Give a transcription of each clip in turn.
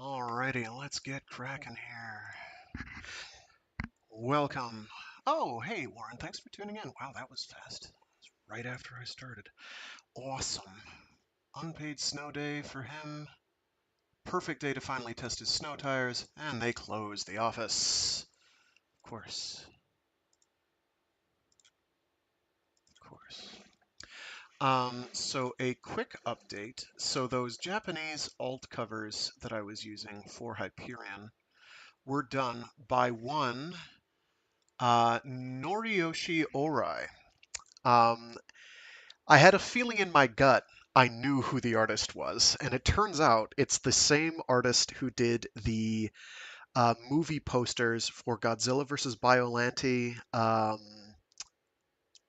Alrighty, let's get cracking here. Welcome. Oh, hey, Warren, thanks for tuning in. Wow, that was fast. It's right after I started. Awesome. Unpaid snow day for him. Perfect day to finally test his snow tires, and they close the office. Of course. Of course. So a quick update. So those Japanese alt covers that I was using for Hyperion were done by one Noriyoshi Orai. Um, I had a feeling in my gut I knew who the artist was, and it turns out it's the same artist who did the movie posters for Godzilla vs. Biollante.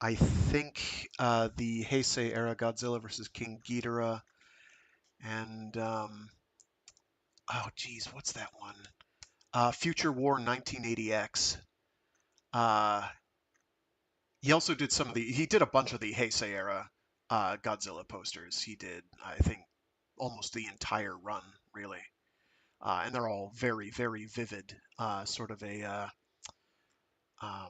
I think the Heisei era Godzilla vs. King Ghidorah, and oh geez, what's that one? Future War 1980X. Uh, he also did he did a bunch of the Heisei era Godzilla posters. He did, I think, almost the entire run, really. And they're all very, very vivid, sort of um,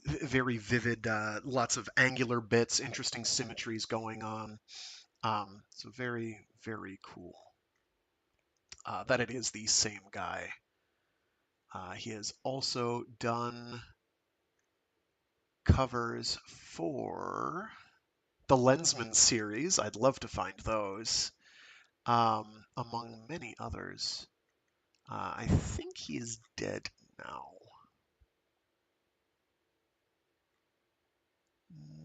very vivid, lots of angular bits, interesting symmetries going on. So very, very cool that it is the same guy. He has also done covers for the Lensman series. I'd love to find those, among many others. I think he is dead now.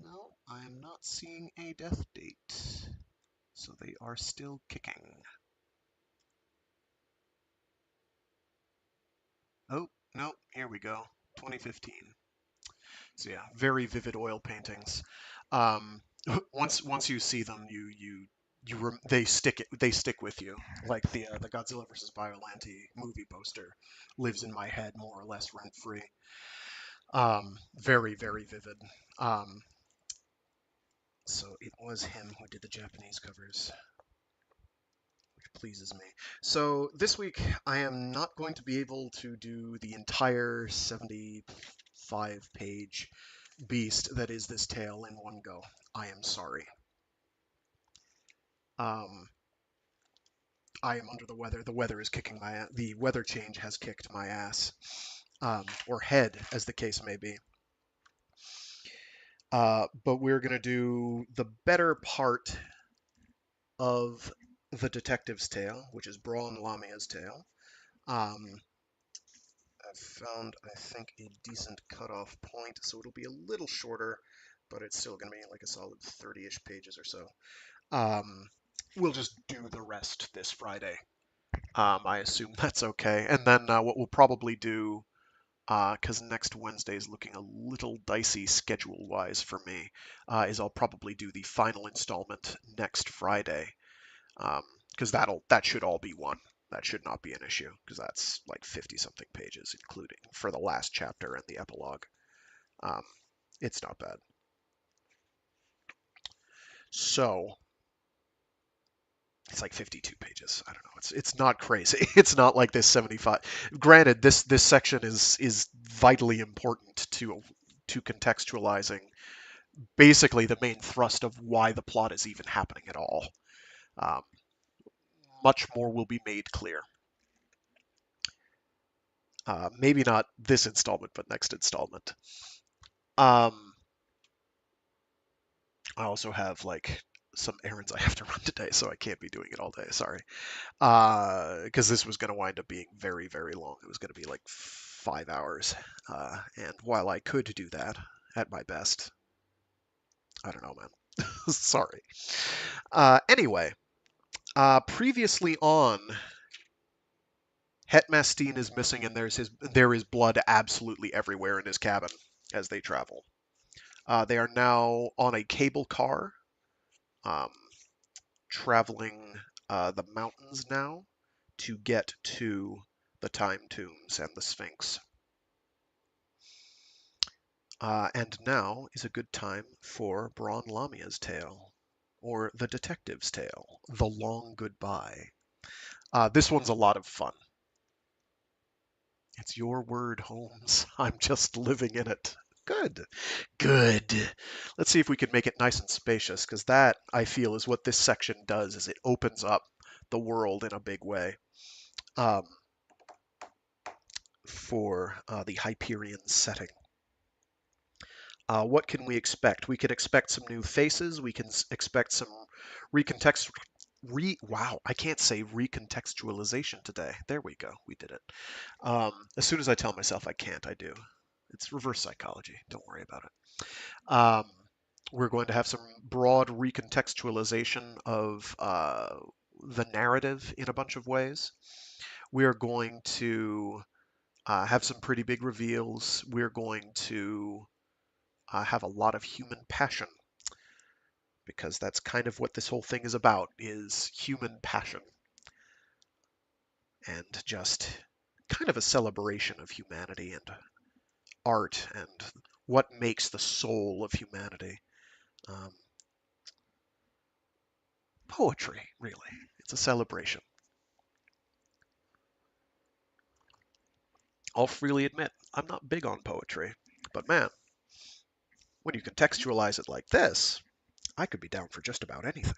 No, I am not seeing a death date. So they are still kicking. Oh, no, here we go. 2015. So yeah, very vivid oil paintings. Um, once you see them, they stick with you. Like the Godzilla vs. Biollante movie poster lives in my head more or less rent free. Very very vivid. Um, so it was him who did the Japanese covers, which pleases me. So this week I am not going to be able to do the entire 75-page beast that is this tale in one go. I am sorry. Um, I am under the weather. The weather is kicking my ass. The weather change has kicked my ass, or head, as the case may be. But we're gonna do the better part of the detective's tale, which is Braun Lamia's tale. Um, I've found, I think, a decent cutoff point, so it'll be a little shorter, but it's still going to be like a solid 30-ish pages or so. We'll just do the rest this Friday. I assume that's okay. And then what we'll probably do, because next Wednesday is looking a little dicey schedule-wise for me, is I'll probably do the final installment next Friday, because that should all be one. That should not be an issue because that's like 50 something pages, including for the last chapter and the epilogue. Um, it's not bad. So it's like 52 pages. I don't know. It's not crazy. It's not like this 75. Granted, this section is vitally important to contextualizing basically the main thrust of why the plot is even happening at all. Um, much more will be made clear. Maybe not this installment, but next installment. Um, I also have like some errands I have to run today, so I can't be doing it all day. Sorry. Because this was going to wind up being very, very long. It was going to be like 5 hours. And while I could do that at my best, I don't know, man. Sorry. Anyway, previously on, Hetmastine is missing, and there is blood absolutely everywhere in his cabin as they travel. They are now on a cable car, um, traveling the mountains now to get to the Time Tombs and the Sphinx. And now is a good time for Braun Lamia's tale, or the detective's tale, The Long Goodbye. This one's a lot of fun. It's your word, Holmes. I'm just living in it. Good. Good. Let's see if we can make it nice and spacious, because that, I feel, is what this section does, is it opens up the world in a big way um, for the Hyperion setting. What can we expect? We can expect some new faces. We can expect some recontext. Wow, I can't say recontextualization today. There we go. We did it. As soon as I tell myself I can't, I do. It's reverse psychology. Don't worry about it. We're going to have some broad recontextualization of the narrative in a bunch of ways. We are going to have some pretty big reveals. We're going to have a lot of human passion, because that's kind of what this whole thing is about, is human passion, and just kind of a celebration of humanity and art and what makes the soul of humanity. Um, Poetry, really. It's a celebration. I'll freely admit, I'm not big on poetry, but man, when you contextualize it like this, I could be down for just about anything.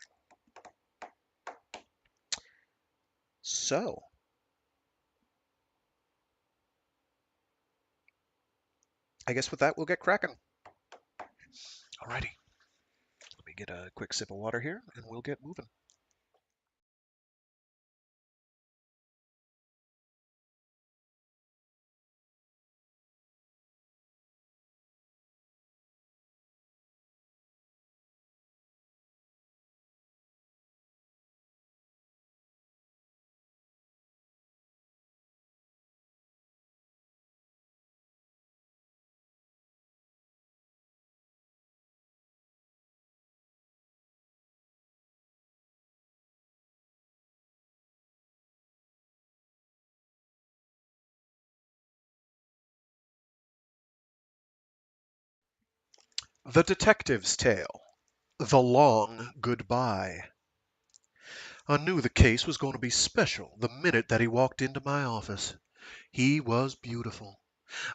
So, I guess with that, we'll get cracking. Alrighty, let me get a quick sip of water here, and we'll get moving. The Detective's Tale. The Long Goodbye. I knew the case was going to be special the minute that he walked into my office. He was beautiful.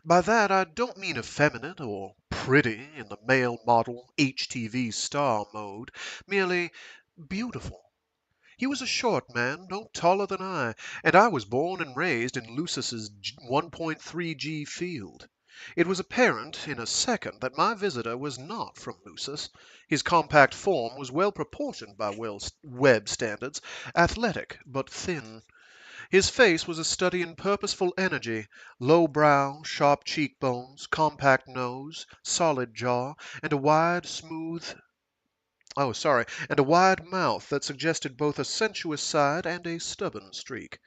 By that I don't mean effeminate or pretty in the male model HTV star mode, merely beautiful. He was a short man, no taller than I, and I was born and raised in Lucis's 1.3G field. It was apparent in a second that my visitor was not from Lucis. His compact form was well proportioned by Webb standards, athletic but thin. His face was a study in purposeful energy, low brow, sharp cheekbones, compact nose, solid jaw, and a wide, and a wide mouth that suggested both a sensuous side and a stubborn streak.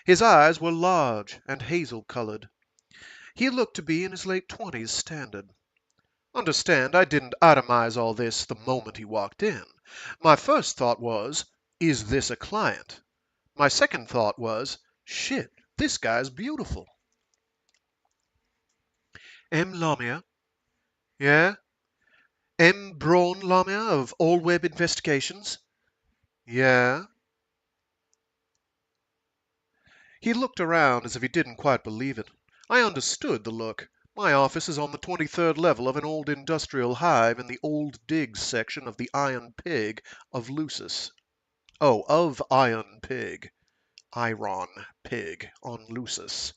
His eyes were large and hazel-colored. He looked to be in his late 20s standard. Understand, I didn't itemize all this the moment he walked in. My first thought was, is this a client? My second thought was, shit, this guy's beautiful. M. Lamia? Yeah? M. Braun Lamia of All Web Investigations? Yeah? He looked around as if he didn't quite believe it. I understood the look. My office is on the 23rd level of an old industrial hive in the old digs section of the Iron Pig of Lucis. Oh, of Iron Pig. Iron Pig on Lucis.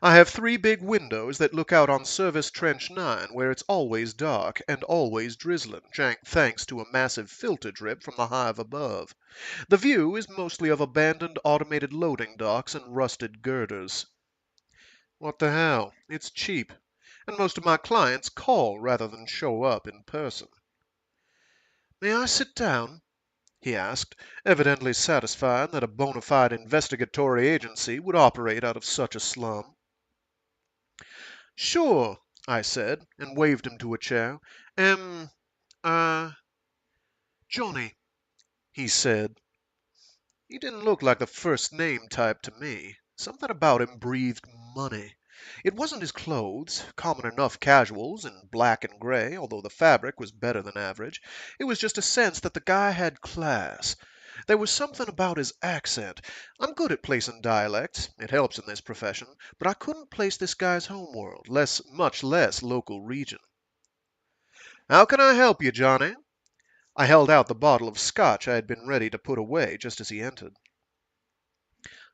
I have 3 big windows that look out on Service Trench 9, where it's always dark and always drizzling, thanks to a massive filter drip from the hive above. The view is mostly of abandoned automated loading docks and rusted girders. What the hell? It's cheap. And most of my clients call rather than show up in person. May I sit down? He asked, evidently satisfied that a bona fide investigatory agency would operate out of such a slum. Sure, I said, and waved him to a chair. Uh, Johnny, he said. He didn't look like the first name type to me. Something about him breathed money. It wasn't his clothes, common enough casuals in black and gray, although the fabric was better than average. It was just a sense that the guy had class. There was something about his accent. I'm good at placing dialects. It helps in this profession. But I couldn't place this guy's homeworld, much less local region. How can I help you, Johnny? I held out the bottle of scotch I had been ready to put away just as he entered.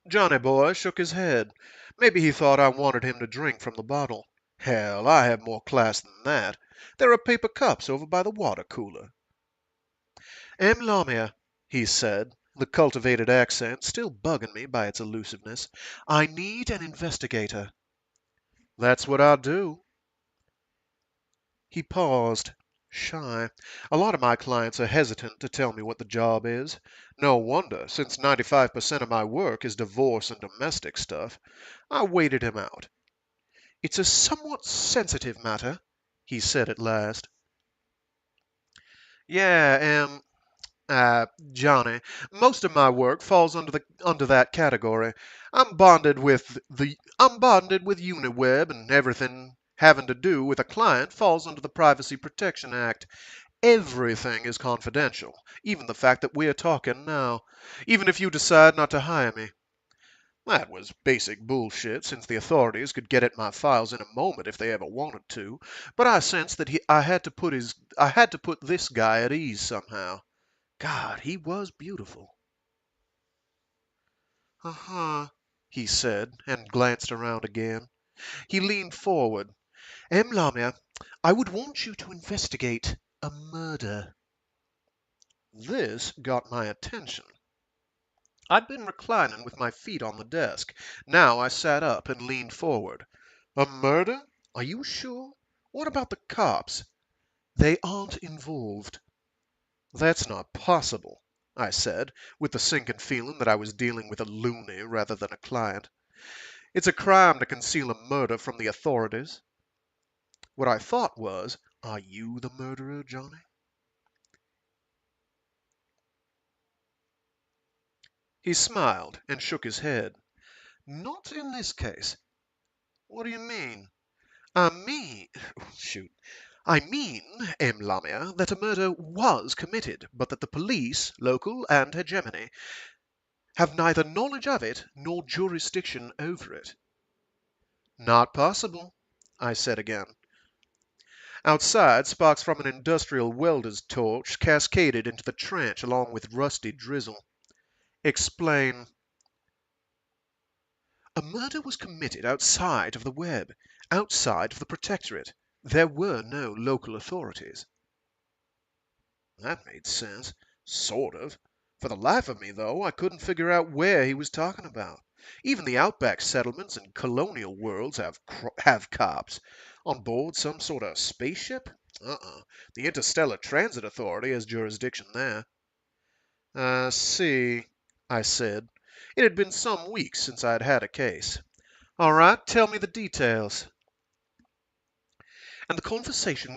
Johnny boy shook his head. Maybe he thought I wanted him to drink from the bottle. Hell, I have more class than that. There are paper cups over by the water cooler. Lamia, he said, the cultivated accent still bugging me by its elusiveness. I need an investigator. That's what I'll do. He paused, shy. A lot of my clients are hesitant to tell me what the job is. No wonder, since 95% of my work is divorce and domestic stuff. I waited him out. It's a somewhat sensitive matter, he said at last. Yeah, Johnny, most of my work falls under that category. I'm bonded with Uniweb, and everything having to do with a client falls under the Privacy Protection Act. Everything is confidential, even the fact that we're talking now, even if you decide not to hire me. That was basic bullshit, since the authorities could get at my files in a moment if they ever wanted to, but I sensed that I had to put this guy at ease somehow. God, he was beautiful. Uh-huh, he said, and glanced around again. He leaned forward. Lamia, I would want you to investigate a murder. This got my attention. I'd been reclining with my feet on the desk. Now I sat up and leaned forward. A murder? Are you sure? What about the cops? They aren't involved. That's not possible, I said, with the sinking feeling that I was dealing with a loony rather than a client. It's a crime to conceal a murder from the authorities. What I thought was, are you the murderer, Johnny? He smiled and shook his head. Not in this case. What do you mean? I mean, shoot. I mean, Lamia, that a murder was committed, but that the police, local and hegemony, have neither knowledge of it nor jurisdiction over it. Not possible, I said again. Outside, sparks from an industrial welder's torch cascaded into the trench along with rusty drizzle. Explain. A murder was committed outside of the web, outside of the protectorate. There were no local authorities. That made sense. Sort of. For the life of me, though, I couldn't figure out where he was talking about. Even the outback settlements and colonial worlds have cops. On board some sort of spaceship? The Interstellar Transit Authority has jurisdiction there. See, I said. It had been some weeks since I had had a case. All right, tell me the details. And the conversation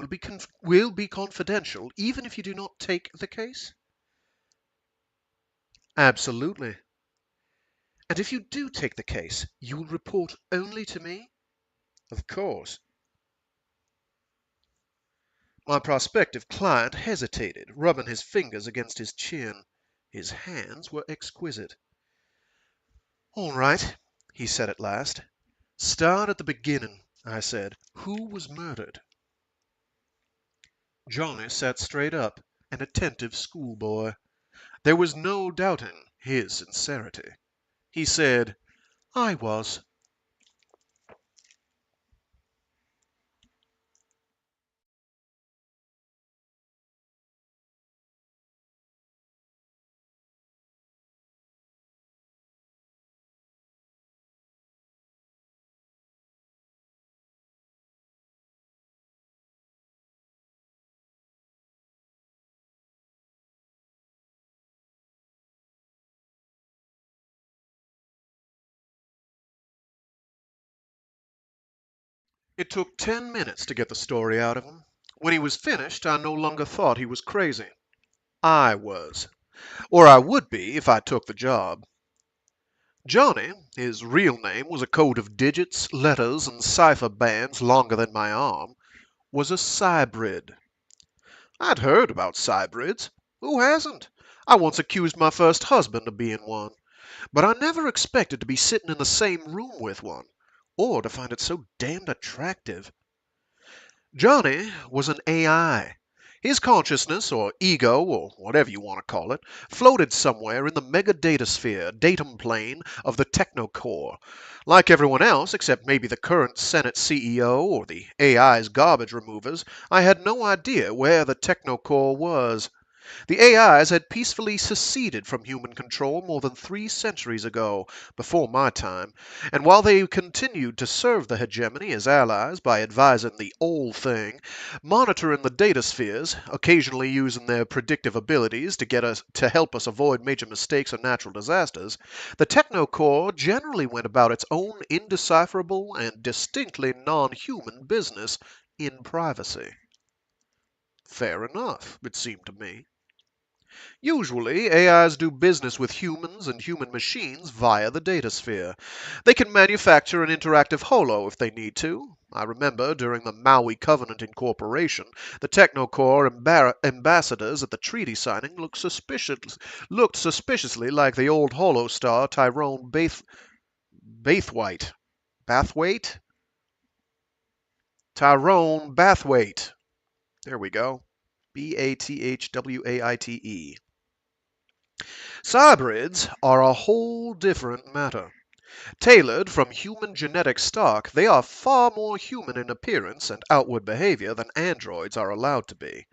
will be confidential, even if you do not take the case? Absolutely. And if you do take the case, you will report only to me? Of course. My prospective client hesitated, rubbing his fingers against his chin. His hands were exquisite. All right, he said at last. Start at the beginning, I said. Who was murdered? Johnny sat straight up, an attentive schoolboy. There was no doubting his sincerity. He said, I was. It took 10 minutes to get the story out of him. When he was finished, I no longer thought he was crazy. I was. Or I would be if I took the job. Johnny, his real name was a code of digits, letters, and cipher bands longer than my arm, was a cybrid. I'd heard about cybrids. Who hasn't? I once accused my first husband of being one, but I never expected to be sitting in the same room with one, or to find it so damned attractive. Johnny was an AI. His consciousness, or ego, or whatever you want to call it, floated somewhere in the mega datasphere, datum plane of the technocore. Like everyone else, except maybe the current Senate CEO or the AI's garbage removers, I had no idea where the technocore was. The AIs had peacefully seceded from human control more than 3 centuries ago, before my time, and while they continued to serve the hegemony as allies by advising the old thing, monitoring the data spheres, occasionally using their predictive abilities to help us avoid major mistakes or natural disasters, the Technocore generally went about its own indecipherable and distinctly non-human business in privacy. Fair enough, it seemed to me. Usually, AIs do business with humans and human machines via the datasphere. They can manufacture an interactive holo if they need to. I remember during the Maui Covenant incorporation, the Technocore ambassadors at the treaty signing looked suspiciously like the old holo star Tyrone Bathwaite. Bathwaite? Tyrone Bathwaite. There we go. Bathwaite. Cybrids are a whole different matter. Tailored from human genetic stock, they are far more human in appearance and outward behavior than androids are allowed to be.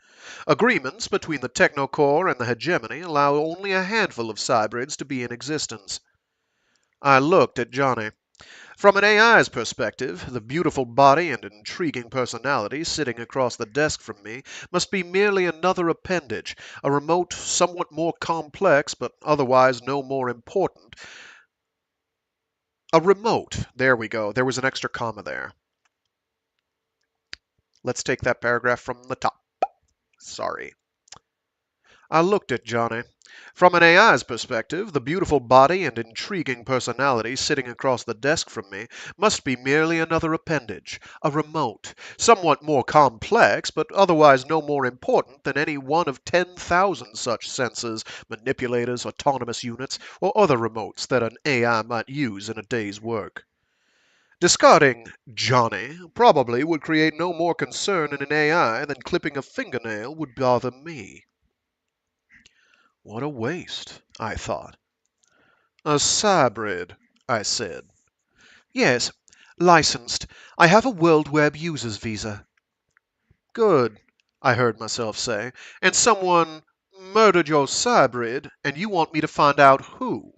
Agreements between the Technocore and the hegemony allow only a handful of cybrids to be in existence. I looked at Johnny. From an AI's perspective, the beautiful body and intriguing personality sitting across the desk from me must be merely another appendage, a remote, somewhat more complex, but otherwise no more important. A remote. There we go. There was an extra comma there. Let's take that paragraph from the top. Sorry. I looked at Johnny. From an AI's perspective, the beautiful body and intriguing personality sitting across the desk from me must be merely another appendage, a remote, somewhat more complex, but otherwise no more important than any one of 10,000 such sensors, manipulators, autonomous units, or other remotes that an AI might use in a day's work. Discarding Johnny probably would create no more concern in an AI than clipping a fingernail would bother me. What a waste, I thought. A cybrid, I said. Yes, licensed. I have a World Web Users Visa. Good, I heard myself say. And someone murdered your cybrid, and you want me to find out who?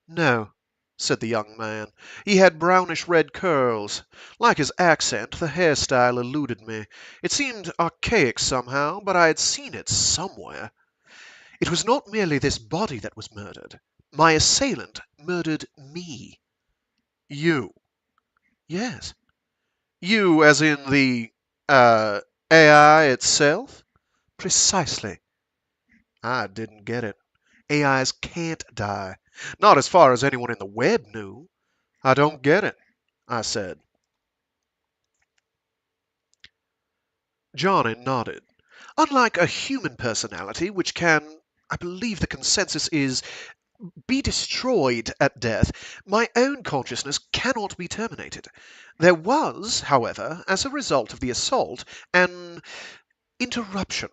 No, said the young man. He had brownish red curls. Like his accent, the hairstyle eluded me. It seemed archaic somehow, but I had seen it somewhere. It was not merely this body that was murdered. My assailant murdered me. You? Yes. You as in the, AI itself? Precisely. I didn't get it. AIs can't die. Not as far as anyone in the web knew. I don't get it, I said. Johnny nodded. Unlike a human personality, which can, I believe the consensus is, be destroyed at death, my own consciousness cannot be terminated. There was, however, as a result of the assault, an interruption.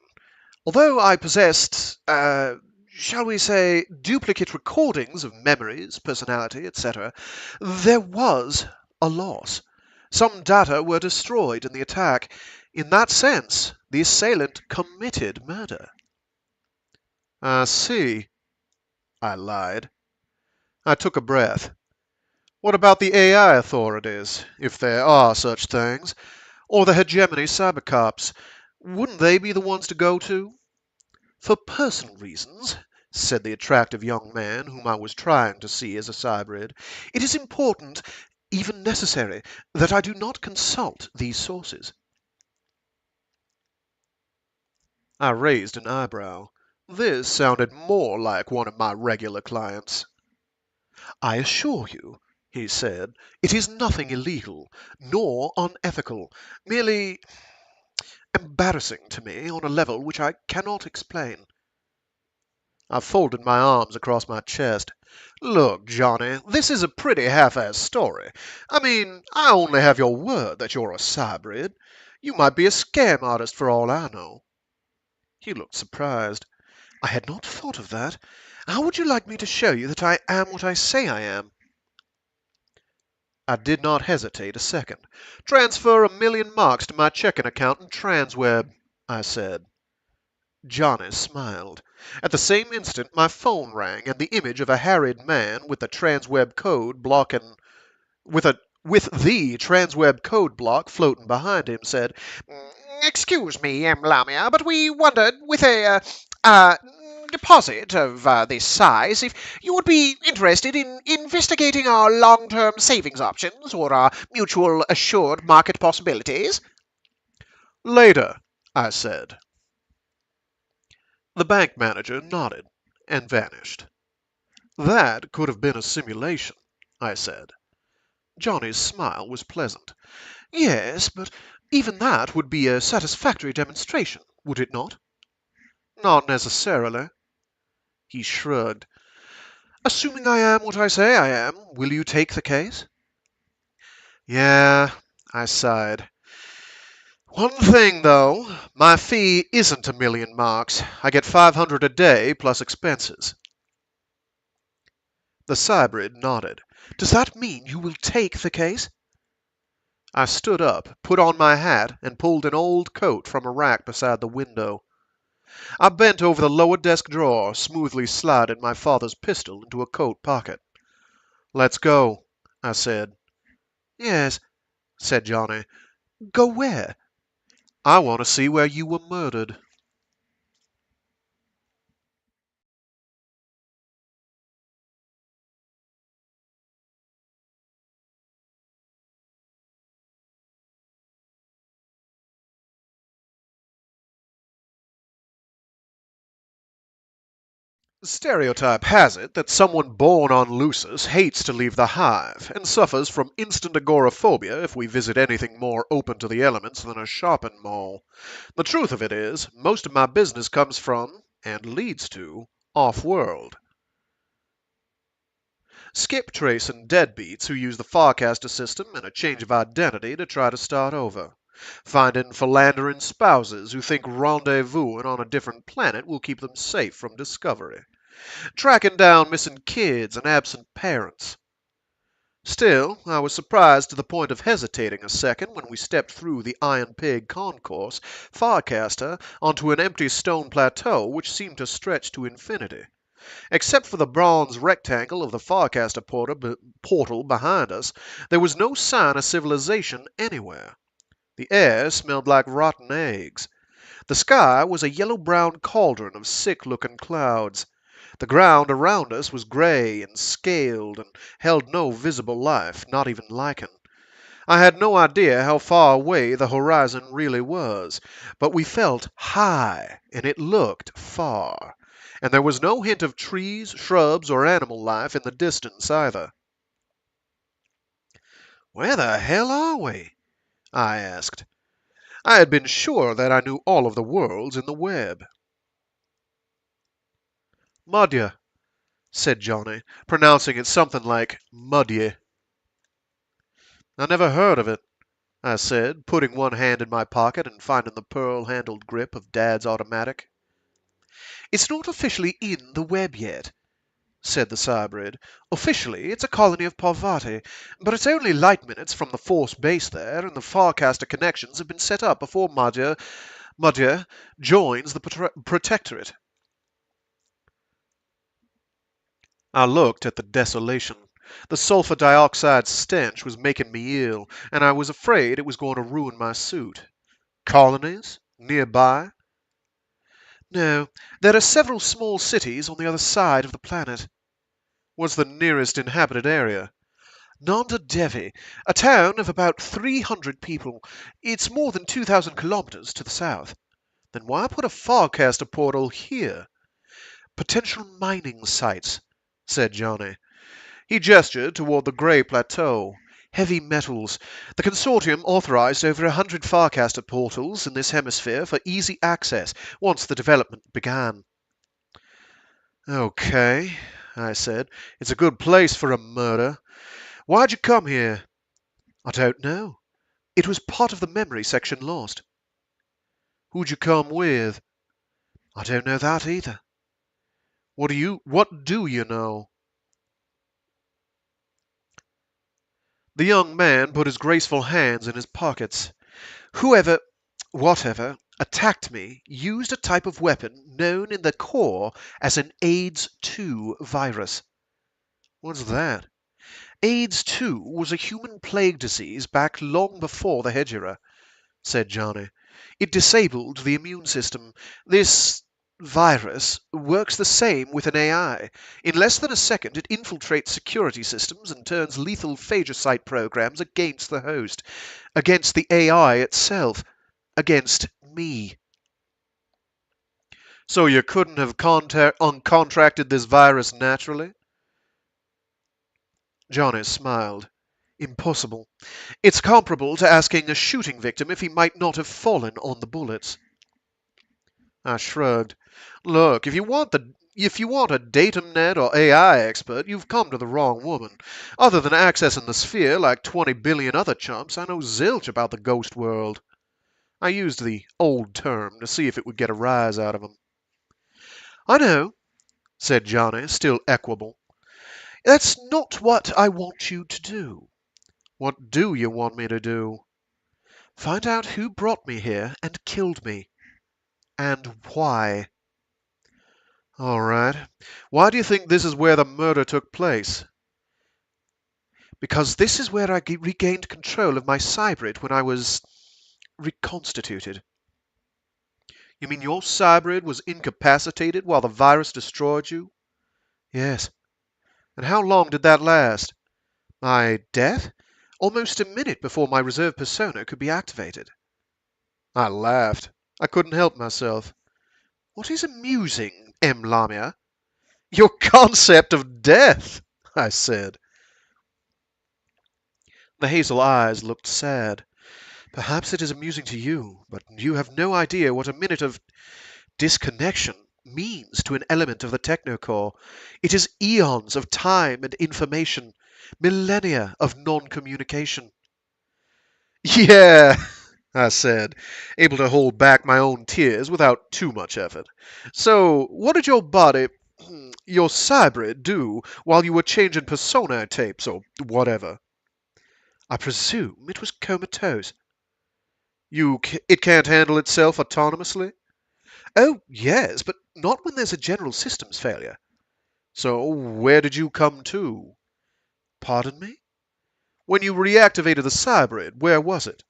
Although I possessed, shall we say, duplicate recordings of memories, personality, etc., there was a loss. Some data were destroyed in the attack. In that sense, the assailant committed murder. I see, I lied. I took a breath. What about the AI authorities, if there are such things, or the hegemony cybercops? Wouldn't they be the ones to go to? For personal reasons, said the attractive young man whom I was trying to see as a cybrid, it is important, even necessary, that I do not consult these sources. I raised an eyebrow. This sounded more like one of my regular clients. I assure you, he said, it is nothing illegal, nor unethical, merely embarrassing to me on a level which I cannot explain. I folded my arms across my chest. Look, Johnny, this is a pretty half-assed story. I mean, I only have your word that you're a cybrid. You might be a scam artist for all I know. He looked surprised. I had not thought of that. How would you like me to show you that I am what I say I am? I did not hesitate a second. Transfer 1,000,000 marks to my checking account in Transweb, I said. Johnny smiled. At the same instant my phone rang, and the image of a harried man with the Transweb code blocking with the Transweb code block floating behind him said, "Excuse me, Lamia, but we wondered, with a deposit of this size, if you would be interested in investigating our long-term savings options or our mutual assured market possibilities." "Later," I said. The bank manager nodded and vanished. "That could have been a simulation," I said. Johnny's smile was pleasant. "Yes, but even that would be a satisfactory demonstration, would it not?" "Not necessarily." He shrugged. "Assuming I am what I say I am, will you take the case?" "Yeah," I sighed. "One thing, though, my fee isn't 1,000,000 marks. I get 500 a day plus expenses." The cybrid nodded. "Does that mean you will take the case?" I stood up, put on my hat, and pulled an old coat from a rack beside the window. I bent over the lower desk drawer, smoothly slided my father's pistol into a coat pocket. "Let's go," I said. "Yes," said Johnny. "Go where?" "I want to see where you were murdered." Stereotype has it that someone born on Lucis hates to leave the hive, and suffers from instant agoraphobia if we visit anything more open to the elements than a shopping mall. The truth of it is, most of my business comes from, and leads to, off-world. Skip tracing deadbeats who use the Farcaster system and a change of identity to try to start over. Finding philandering spouses who think rendezvousing on a different planet will keep them safe from discovery. Tracking down missing kids and absent parents. Still, I was surprised to the point of hesitating a second when we stepped through the Iron Pig concourse, Farcaster, onto an empty stone plateau which seemed to stretch to infinity. Except for the bronze rectangle of the Farcaster portal behind us, there was no sign of civilization anywhere. The air smelled like rotten eggs. The sky was a yellow-brown cauldron of sick-looking clouds. The ground around us was gray and scaled and held no visible life, not even lichen. I had no idea how far away the horizon really was, but we felt high and it looked far, and there was no hint of trees, shrubs, or animal life in the distance either. "Where the hell are we?" I asked. I had been sure that I knew all of the worlds in the web. "Mudya," said Johnny, pronouncing it something like Mudye. "I never heard of it," I said, putting one hand in my pocket and finding the pearl-handled grip of Dad's automatic. "It's not officially in the web yet," said the cybrid. "Officially, it's a colony of Parvati, but it's only light minutes from the force base there, and the Farcaster connections have been set up before Mudya joins the Protectorate." I looked at the desolation. The sulfur dioxide stench was making me ill, and I was afraid it was going to ruin my suit. "Colonies? Nearby?" "No, there are several small cities on the other side of the planet." "What's the nearest inhabited area?" "Nanda Devi, a town of about 300 people. It's more than 2,000 kilometers to the south." "Then why put a Farcaster portal here?" "Potential mining sites," said Johnny. He gestured toward the grey plateau. "Heavy metals. The consortium authorized over 100 Farcaster portals in this hemisphere for easy access once the development began." Okay, I said. It's a good place for a murder. Why'd you come here? I don't know. It was part of the memory section lost. Who'd you come with? I don't know that either. What do you know? The young man put his graceful hands in his pockets. Whatever, attacked me used a type of weapon known in the Corps as an AIDS-2 virus. What's that? AIDS-2 was a human plague disease back long before the Hedge era, said Johnny. It disabled the immune system. This virus works the same with an AI. In less than a second, it infiltrates security systems and turns lethal phagocyte programs against the host, against the AI itself, against me. So you couldn't have uncontracted this virus naturally? Johnny smiled. Impossible. It's comparable to asking a shooting victim if he might not have fallen on the bullets. I shrugged. Look, if you want a datumnet or AI expert, you've come to the wrong woman. Other than accessing the sphere like 20 billion other chumps, I know zilch about the ghost world. I used the old term to see if it would get a rise out of him. I know, said Johnny, still equable. That's not what I want you to do. What do you want me to do? Find out who brought me here and killed me. And why. All right. Why do you think this is where the murder took place? Because this is where I regained control of my cybrid when I was reconstituted. You mean your cybrid was incapacitated while the virus destroyed you? Yes. And how long did that last? My death? Almost a minute before my reserve persona could be activated. I laughed. I couldn't help myself. What is amusing, M. Lamia? Your concept of death, I said. The hazel eyes looked sad. Perhaps it is amusing to you, but you have no idea what a minute of disconnection means to an element of the technocore. It is eons of time and information, millennia of non-communication. Yeah, I said, able to hold back my own tears without too much effort. So, what did your body, your cybrid, do while you were changing persona tapes or whatever? I presume it was comatose. It can't handle itself autonomously? Oh, yes, but not when there's a general systems failure. So, where did you come to? Pardon me? When you reactivated the cybrid, where was it?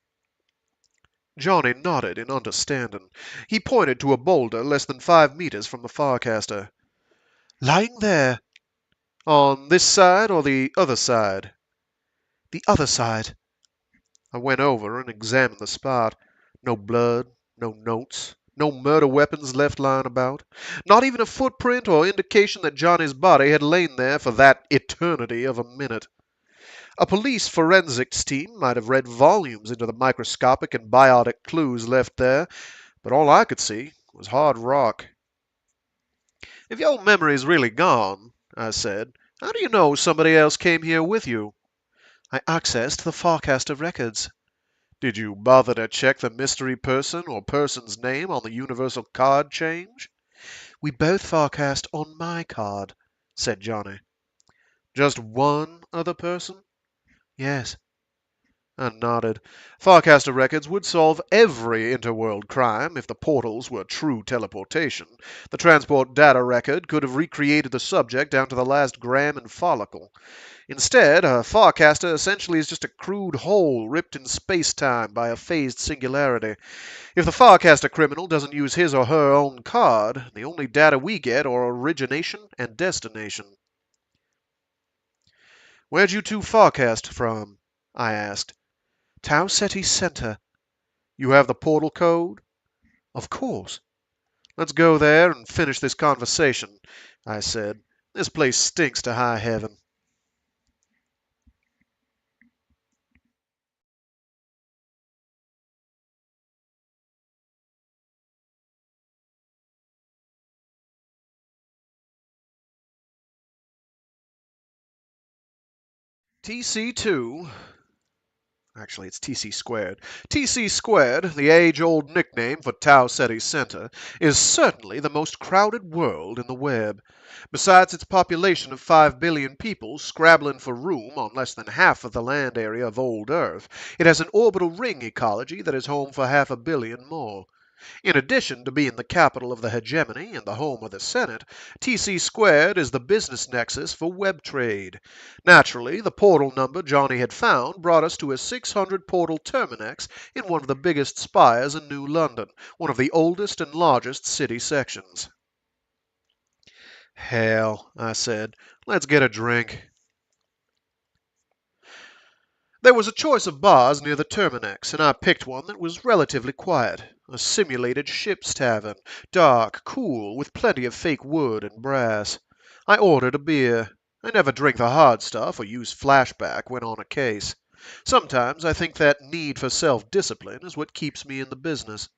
Johnny nodded in understanding. He pointed to a boulder less than 5 meters from the Farcaster. Lying there. On this side or the other side? The other side. I went over and examined the spot. No blood, no notes, no murder weapons left lying about. Not even a footprint or indication that Johnny's body had lain there for that eternity of a minute. A police forensics team might have read volumes into the microscopic and biotic clues left there, but all I could see was hard rock. If your memory's really gone, I said, how do you know somebody else came here with you? I accessed the Farcaster records. Did you bother to check the mystery person or person's name on the universal card change? We both Farcast on my card, said Johnny. Just one other person? Yes. I nodded. Farcaster records would solve every interworld crime if the portals were true teleportation. The transport data record could have recreated the subject down to the last gram and follicle. Instead, a Farcaster essentially is just a crude hole ripped in space-time by a phased singularity. If the Farcaster criminal doesn't use his or her own card, the only data we get are origination and destination. Where'd you two Farcast from? I asked. Tau Ceti Center. You have the portal code? Of course. Let's go there and finish this conversation, I said. This place stinks to high heaven. TC2, actually it's TC squared. TC squared, the age-old nickname for Tau Ceti Center, is certainly the most crowded world in the web. Besides its population of 5 billion people scrabbling for room on less than half of the land area of old Earth, it has an orbital ring ecology that is home for 500 million more. In addition to being the capital of the hegemony and the home of the Senate, TC squared is the business nexus for web trade. Naturally, the portal number Johnny had found brought us to a 600 portal terminex in one of the biggest spires in New London, one of the oldest and largest city sections. Hell, I said, let's get a drink. There was a choice of bars near the terminex, and I picked one that was relatively quiet. A simulated ship's tavern, dark, cool, with plenty of fake wood and brass. I ordered a beer. I never drink the hard stuff or use flashback when on a case. Sometimes I think that need for self-discipline is what keeps me in the business.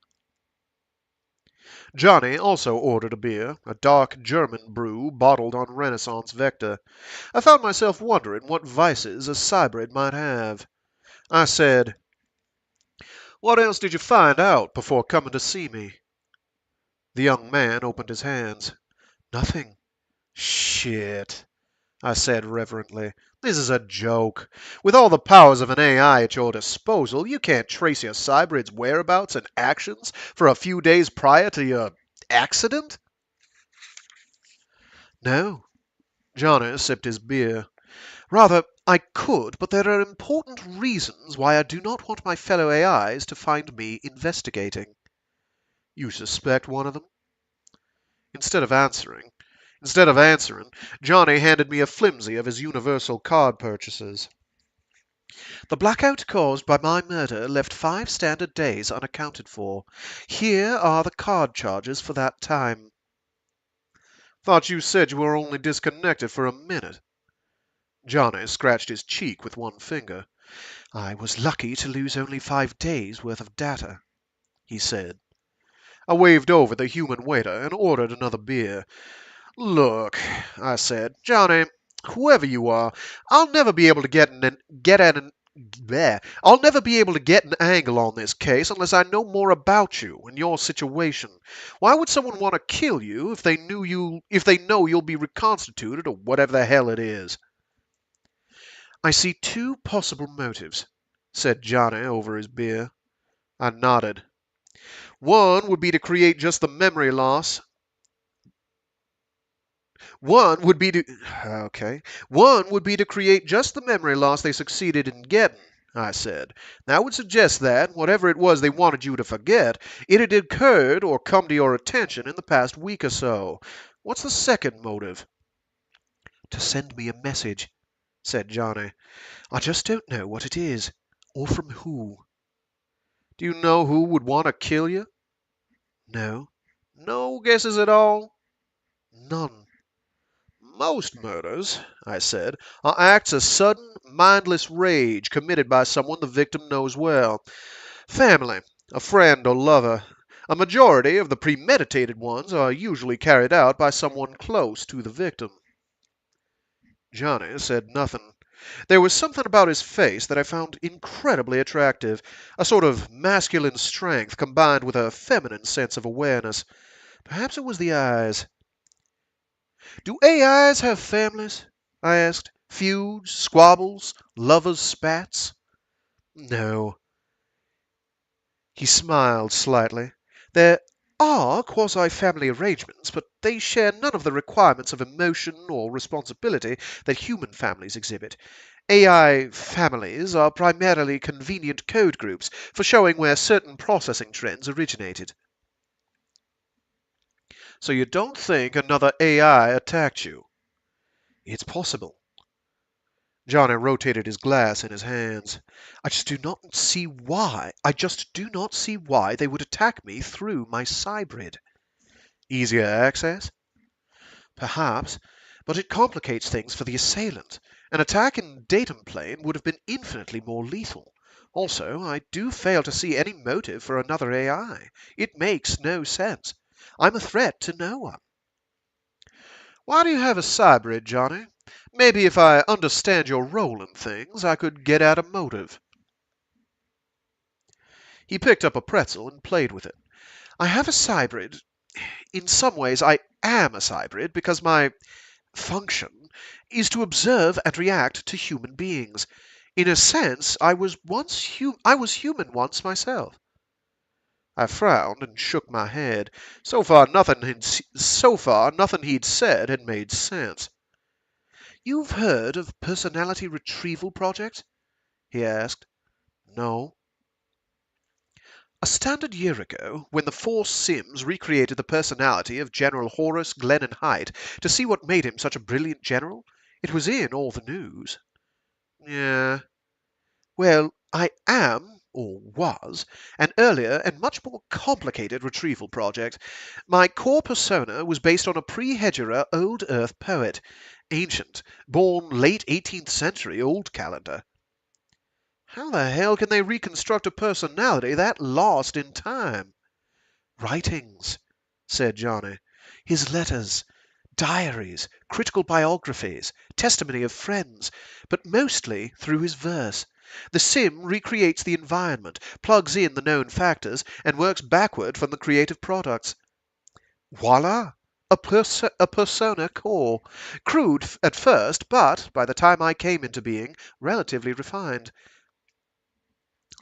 Johnny also ordered a beer, a dark German brew bottled on Renaissance Vector. I found myself wondering what vices a cybrid might have. I said, "What else did you find out before coming to see me?" The young man opened his hands. "Nothing." "Shit," I said reverently. "This is a joke. With all the powers of an AI at your disposal, you can't trace your cybrid's whereabouts and actions for a few days prior to your accident?" "No." Johnny sipped his beer. "Rather, I could, but there are important reasons why I do not want my fellow AIs to find me investigating." "You suspect one of them?" Instead of answering, Johnny handed me a flimsy of his Universal card purchases. "The blackout caused by my murder left 5 standard days unaccounted for. Here are the card charges for that time." "Thought you said you were only disconnected for a minute." Johnny scratched his cheek with one finger. "I was lucky to lose only 5 days' worth of data," he said. I waved over the human waiter and ordered another beer. "Look," I said, "Johnny, whoever you are, I'll never be able to get I'll never be able to get an angle on this case unless I know more about you and your situation. Why would someone want to kill you if they know you'll be reconstituted or whatever the hell it is?" "I see 2 possible motives," said Johnny over his beer. I nodded. One would be to create just the memory loss One would be to create just the memory loss they succeeded in getting," I said. "That would suggest that, whatever it was they wanted you to forget, it had occurred or come to your attention in the past week or so. What's the second motive?" "To send me a message," said Johnny. "I just don't know what it is, or from who." "Do you know who would want to kill you?" "No." "No guesses at all?" "None." "Most murders," I said, "are acts of sudden, mindless rage committed by someone the victim knows well. Family, a friend or lover. A majority of the premeditated ones are usually carried out by someone close to the victim." Johnny said nothing. There was something about his face that I found incredibly attractive, a sort of masculine strength combined with a feminine sense of awareness. Perhaps it was the eyes. "Do AIs have families?" I asked. "Feuds, squabbles, lovers' spats?" "No." He smiled slightly. "There are quasi-family arrangements, but they share none of the requirements of emotion or responsibility that human families exhibit. AI families are primarily convenient code groups for showing where certain processing trends originated." "So you don't think another AI attacked you?" "It's possible." Johnny rotated his glass in his hands. I just do not see why they would attack me through my cybrid." "Easier access?" "Perhaps, but it complicates things for the assailant. An attack in datum plane would have been infinitely more lethal. Also, I do fail to see any motive for another AI. It makes no sense. I'm a threat to no one." Why do you have a cybrid, Johnny? Maybe if I understand your role in things, I could get at a motive. He picked up a pretzel and played with it. I have a cybrid. In some ways, I am a cybrid because my function is to observe and react to human beings. In a sense, I was human once myself. I frowned and shook my head. So far nothing he'd said had made sense. You've heard of personality retrieval projects? He asked. No. A standard year ago, when the four Sims recreated the personality of General Horace Glennon Height to see what made him such a brilliant general, it was in all the news. Yeah. Well, I am, or was, an earlier and much more complicated retrieval project. My core persona was based on a pre-Hegira Old Earth poet, ancient, born late 18th century Old Calendar. How the hell can they reconstruct a personality that lost in time? Writings, said Johnny. His letters, diaries, critical biographies, testimony of friends, but mostly through his verse. The sim recreates the environment, plugs in the known factors, and works backward from the creative products. Voila! A persona core. Crude at first, but, by the time I came into being, relatively refined.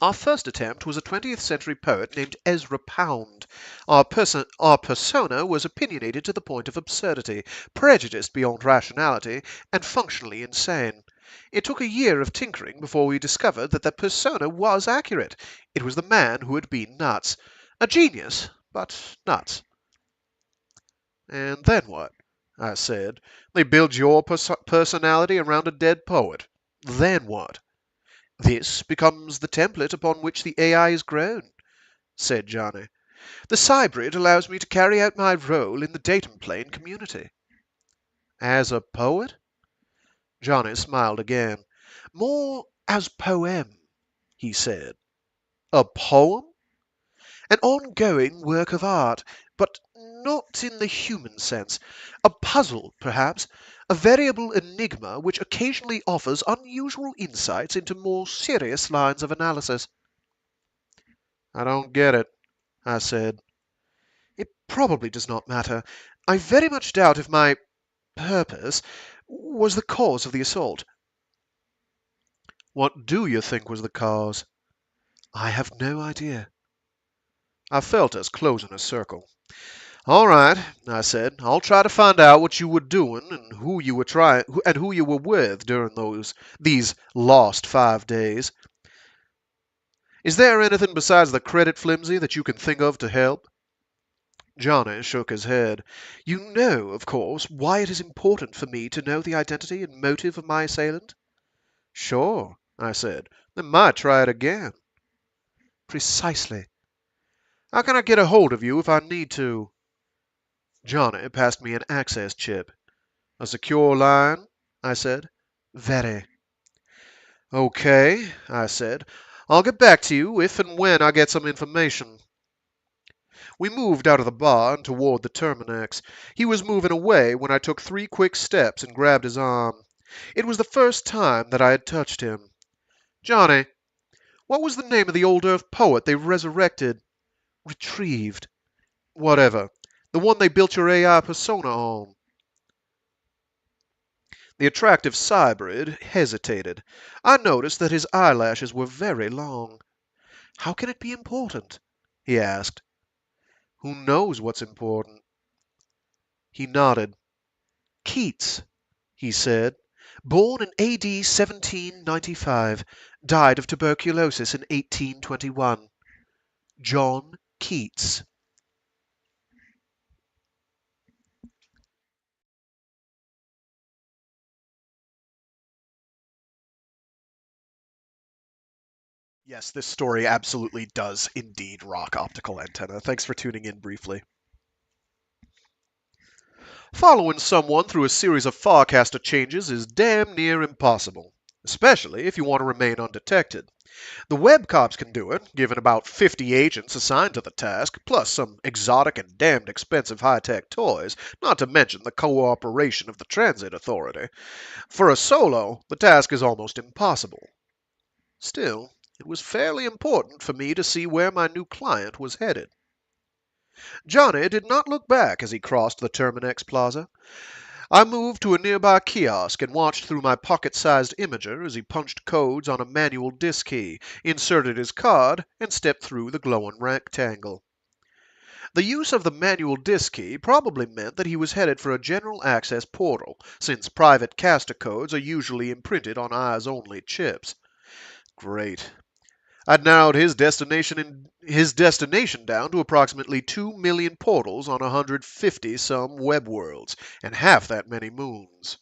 Our first attempt was a 20th century poet named Ezra Pound. Our persona was opinionated to the point of absurdity, prejudiced beyond rationality, and functionally insane. It took a year of tinkering before we discovered that the persona was accurate. It was the man who had been nuts. A genius, but nuts. And then what? I said. They build your personality around a dead poet. Then what? This becomes the template upon which the AI is grown, said Johnny. The cybrid allows me to carry out my role in the datum plane community. As a poet? Johnny smiled again. More as poem, he said. A poem? An ongoing work of art, but not in the human sense. A puzzle, perhaps, a variable enigma which occasionally offers unusual insights into more serious lines of analysis. I don't get it, I said. It probably does not matter. I very much doubt if my purpose was the cause of the assault. What do you think was the cause? I have no idea. I felt us closing a circle. All right, I said. I'll try to find out what you were doing and who you were with during these lost 5 days. Is there anything besides the credit flimsy that you can think of to help? Johnny shook his head. You know, of course, why it is important for me to know the identity and motive of my assailant? Sure, I said. Then might try it again. Precisely. How can I get a hold of you if I need to? Johnny passed me an access chip. A secure line? I said. Very. Okay, I said. I'll get back to you if and when I get some information. We moved out of the bar and toward the Terminex. He was moving away when I took 3 quick steps and grabbed his arm. It was the first time that I had touched him. Johnny, what was the name of the old Earth poet they resurrected? Retrieved. Whatever. The one they built your AI persona on. The attractive cybrid hesitated. I noticed that his eyelashes were very long. How can it be important? He asked. Who knows what's important? He nodded. Keats, he said. Born in A.D. 1795, died of tuberculosis in 1821. John Keats. Yes, this story absolutely does indeed rock optical antenna. Thanks for tuning in briefly. Following someone through a series of Farcaster changes is damn near impossible. especially if you want to remain undetected. The web cops can do it, given about 50 agents assigned to the task, plus some exotic and damned expensive high-tech toys, not to mention the cooperation of the Transit Authority. For a solo, the task is almost impossible. Still, it was fairly important for me to see where my new client was headed. Johnny did not look back as he crossed the Terminex Plaza. I moved to a nearby kiosk and watched through my pocket-sized imager as he punched codes on a manual disk key, inserted his card, and stepped through the glowing rectangle. The use of the manual disk key probably meant that he was headed for a general access portal, since private caster codes are usually imprinted on eyes-only chips. Great. I'd narrowed his destination down to approximately 2 million portals on 150-some web worlds, and half that many moons.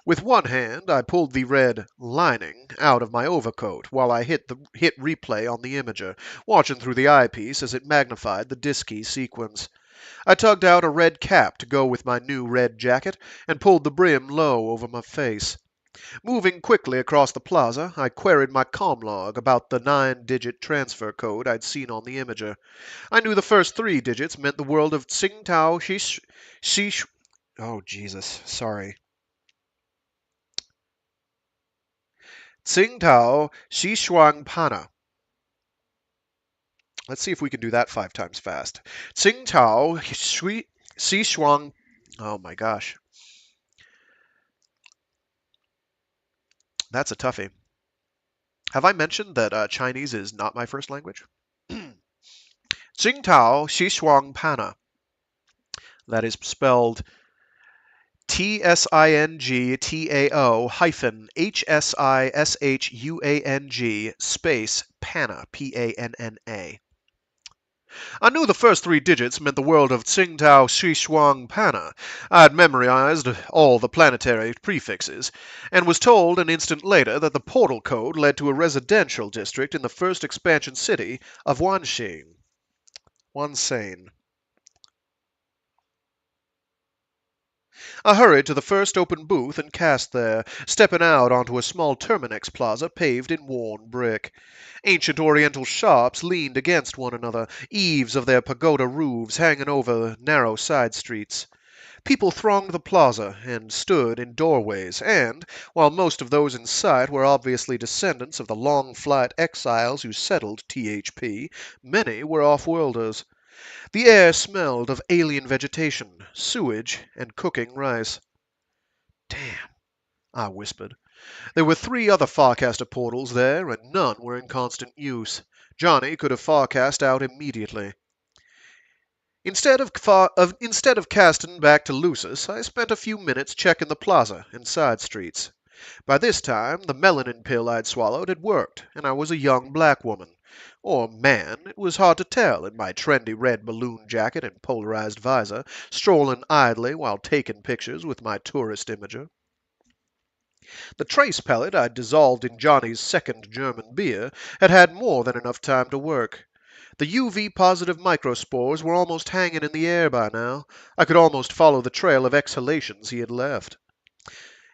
With one hand, I pulled the red lining out of my overcoat while I hit replay on the imager, watching through the eyepiece as it magnified the disk key sequence. I tugged out a red cap to go with my new red jacket and pulled the brim low over my face. Moving quickly across the plaza, I queried my comlog about the 9-digit transfer code I'd seen on the imager. I knew the first 3 digits meant the world of Tsingtao Shish... Oh, Jesus, sorry. Tsingtao Xishuangpana. Let's see if we can do that 5 times fast. Tsingtao Xishuang... Oh my gosh. That's a toughie. Have I mentioned that Chinese is not my first language? Tsingtao Xishuangpana. That is spelled TSINGTAO hyphen HSISHUANG space Panna, PANNA. I knew the first 3 digits meant the world of Tsingtao Xishuang Panna. I'd memorized all the planetary prefixes, and was told an instant later that the portal code led to a residential district in the first expansion city of Wanxing. I hurried to the first open booth and cast there, stepping out onto a small Terminex plaza paved in worn brick. Ancient oriental shops leaned against one another, eaves of their pagoda roofs hanging over narrow side streets. People thronged the plaza and stood in doorways, and, while most of those in sight were obviously descendants of the long-flight exiles who settled THP, many were off-worlders. The air smelled of alien vegetation, sewage, and cooking rice. "Damn," I whispered. There were 3 other Farcaster portals there, and none were in constant use. Johnny could have Farcast out immediately. Instead of casting back to Lucis, I spent a few minutes checking the plaza and side streets. By this time, the melanin pill I'd swallowed had worked, and I was a young black woman. Or man, it was hard to tell in my trendy red balloon jacket and polarized visor, strolling idly while taking pictures with my tourist imager. The trace pellet I'd dissolved in Johnny's second German beer had had more than enough time to work. The UV-positive microspores were almost hanging in the air by now. I could almost follow the trail of exhalations he had left.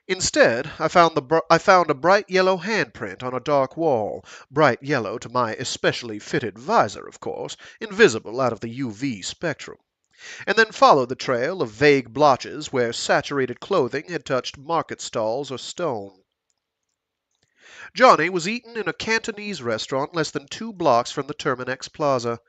Instead, I found a bright yellow handprint on a dark wall, bright yellow to my especially fitted visor, of course, invisible out of the UV spectrum, and then followed the trail of vague blotches where saturated clothing had touched market stalls or stone. Johnny was eating in a Cantonese restaurant less than 2 blocks from the Terminex Plaza.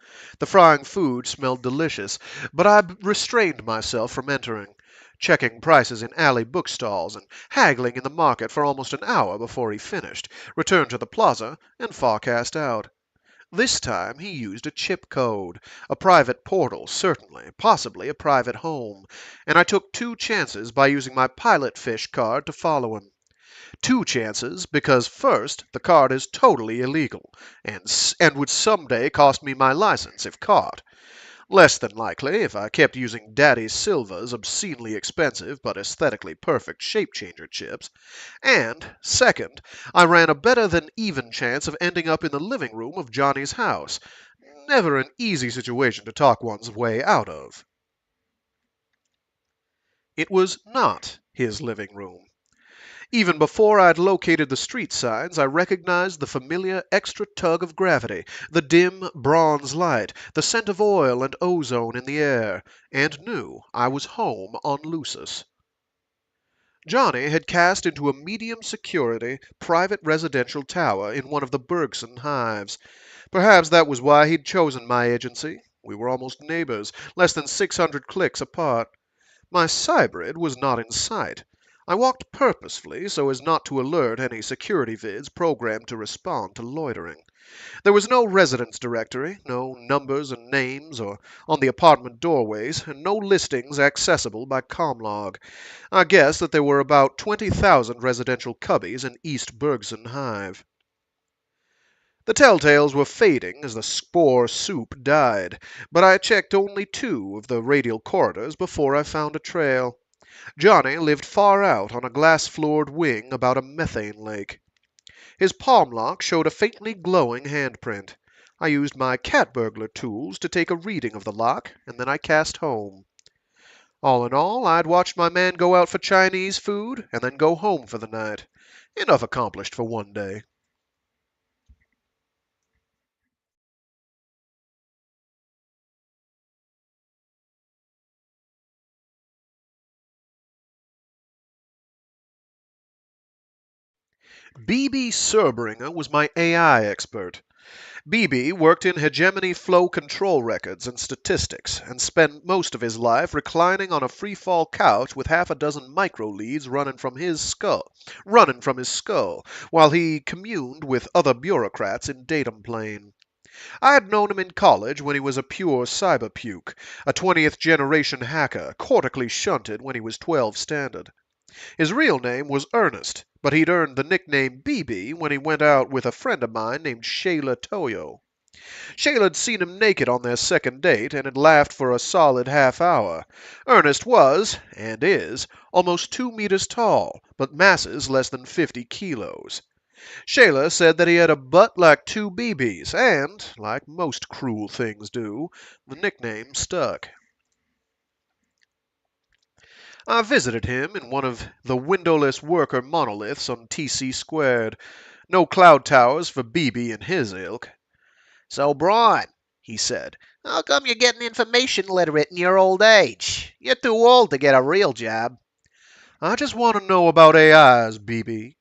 The frying food smelled delicious, but I restrained myself from entering, checking prices in alley bookstalls and haggling in the market for almost an hour before he finished, returned to the plaza, and Farcast out. This time he used a chip code, a private portal, certainly, possibly a private home, and I took 2 chances by using my pilot fish card to follow him. 2 chances because, first, the card is totally illegal, and would someday cost me my license if caught. Less than likely if I kept using Daddy Silva's obscenely expensive but aesthetically perfect shape-changer chips. And, second, I ran a better than even chance of ending up in the living room of Johnny's house. Never an easy situation to talk one's way out of. It was not his living room. Even before I'd located the street signs, I recognized the familiar extra tug of gravity, the dim bronze light, the scent of oil and ozone in the air, and knew I was home on Lucis. Johnny had cast into a medium security, private residential tower in one of the Bergson hives. Perhaps that was why he'd chosen my agency. We were almost neighbors, less than 600 clicks apart. My cybrid was not in sight. I walked purposefully so as not to alert any security vids programmed to respond to loitering. There was no residence directory, no numbers and names or on the apartment doorways, and no listings accessible by Comlog. I guessed that there were about 20,000 residential cubbies in East Bergson Hive. The telltales were fading as the spore soup died, but I checked only 2 of the radial corridors before I found a trail. Johnny lived far out on a glass-floored wing about a methane lake. His palm lock showed a faintly glowing handprint. I used my cat burglar tools to take a reading of the lock, and then I cast home. All in all, I'd watched my man go out for Chinese food and then go home for the night. Enough accomplished for one day. B.B. Serbringer was my AI expert. BB worked in hegemony flow control records and statistics and spent most of his life reclining on a free-fall couch with half a dozen micro-leads running from his skull, while he communed with other bureaucrats in datum plane. I had known him in college when he was a pure cyberpuke, a 20th generation hacker, cortically shunted when he was 12 standard. His real name was Ernest, but he'd earned the nickname BB when he went out with a friend of mine named Shayla Toyo. Shayla'd seen him naked on their second date and had laughed for a solid half hour. Ernest was, and is, almost 2 meters tall, but masses less than 50 kilos. Shayla said that he had a butt like 2 BBs, and, like most cruel things do, the nickname stuck. I visited him in one of the windowless worker monoliths on TC squared. No cloud towers for BB and his ilk. "So, Braun," he said, "how come you're getting information literate in your old age? You're too old to get a real job." I just want to know about AIs, BB.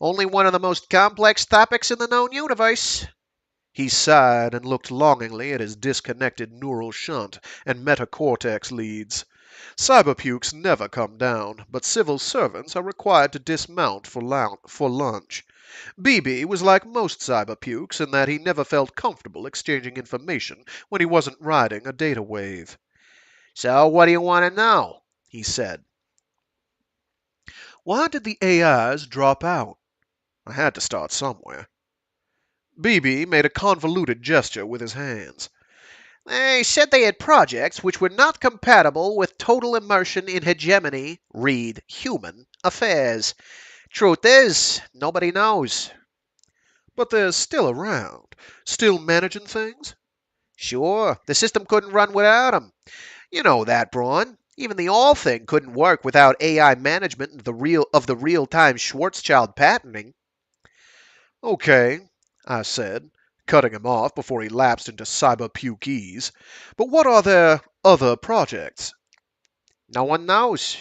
"Only one of the most complex topics in the known universe." He sighed and looked longingly at his disconnected neural shunt and metacortex leads. Cyberpukes never come down, but civil servants are required to dismount for lunch. BB was like most cyberpukes in that he never felt comfortable exchanging information when he wasn't riding a data wave. "So what do you want to know?" he said. Why did the AIs drop out? I had to start somewhere. BB made a convoluted gesture with his hands. "They said they had projects which were not compatible with total immersion in hegemony, read human, affairs. Truth is, nobody knows." But they're still around, still managing things? "Sure, the system couldn't run without them. You know that, Braun. Even the All thing couldn't work without AI management of the real-time Schwarzschild patterning." Okay, I said, cutting him off before he lapsed into cyberpukese. But what are their other projects? "No one knows.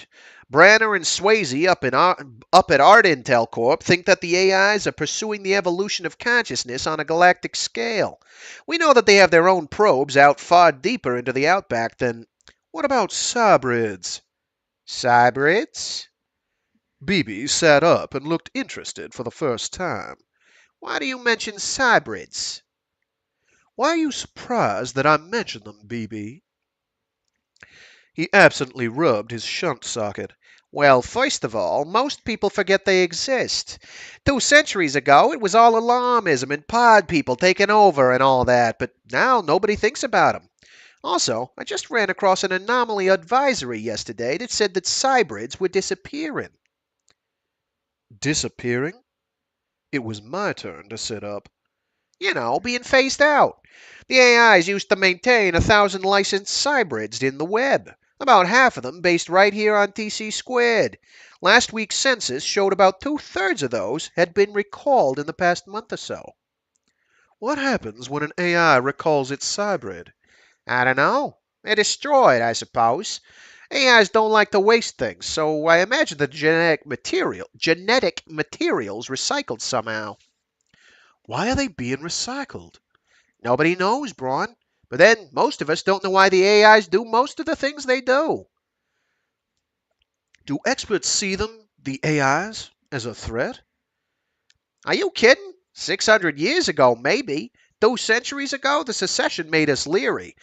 Branner and Swayze up at Art Intel Corp think that the AIs are pursuing the evolution of consciousness on a galactic scale. We know that they have their own probes out far deeper into the outback than—" What about cybrids? "Cybrids?" BB sat up and looked interested for the first time. "Why do you mention cybrids?" Why are you surprised that I mention them, BB? He absently rubbed his shunt socket. "Well, first of all, most people forget they exist. 2 centuries ago, it was all alarmism and pod people taking over and all that, but now nobody thinks about them. Also, I just ran across an anomaly advisory yesterday that said that cybrids were disappearing." Disappearing? It was my turn to sit up. "You know, being phased out. The AIs used to maintain 1,000 licensed cybrids in the web. About half of them based right here on TC squared. Last week's census showed about two-thirds of those had been recalled in the past month or so. What happens when an AI recalls its hybrid? I don't know. They're destroyed, I suppose. AIs don't like to waste things, so I imagine the genetic materials recycled somehow. Why are they being recycled? Nobody knows, Braun. But then most of us don't know why the AIs do most of the things they do. Do experts see them, the AIs, as a threat? Are you kidding? 600 years ago, maybe. 2 centuries ago, the secession made us leery.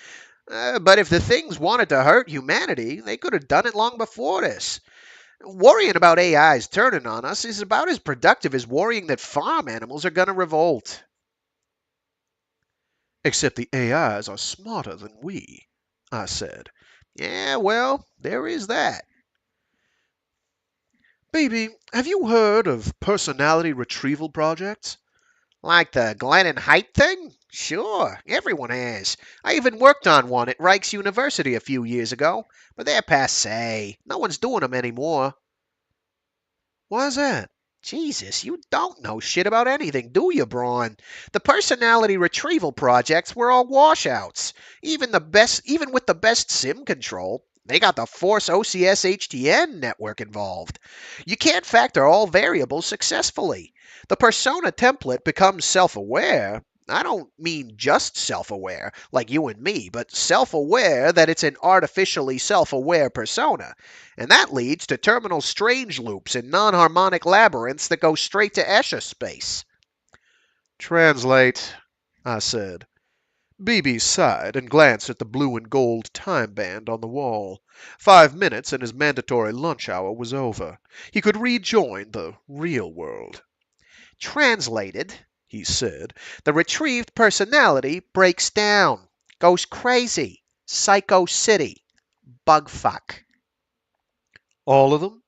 But if the things wanted to hurt humanity, they could have done it long before this. Worrying about AIs turning on us is about as productive as worrying that farm animals are going to revolt. Except the AIs are smarter than we, I said. Yeah, well, there is that. Baby, have you heard of personality retrieval projects? Like the Glenn and Height thing? Sure, everyone has. I even worked on one at Rikes University a few years ago, but they're passe. No one's doing them anymore. Why's that? Jesus, you don't know shit about anything, do you, Braun? The personality retrieval projects were all washouts. Even with the best sim control, they got the Force OCS HTN network involved. You can't factor all variables successfully. The persona template becomes self-aware. I don't mean just self-aware, like you and me, but self-aware that it's an artificially self-aware persona. And that leads to terminal strange loops and non-harmonic labyrinths that go straight to Escher space. Translate, I said. BB sighed and glanced at the blue and gold time band on the wall. 5 minutes and his mandatory lunch hour was over. He could rejoin the real world. Translated, he said, the retrieved personality breaks down, goes crazy, psycho city, bugfuck. All of them?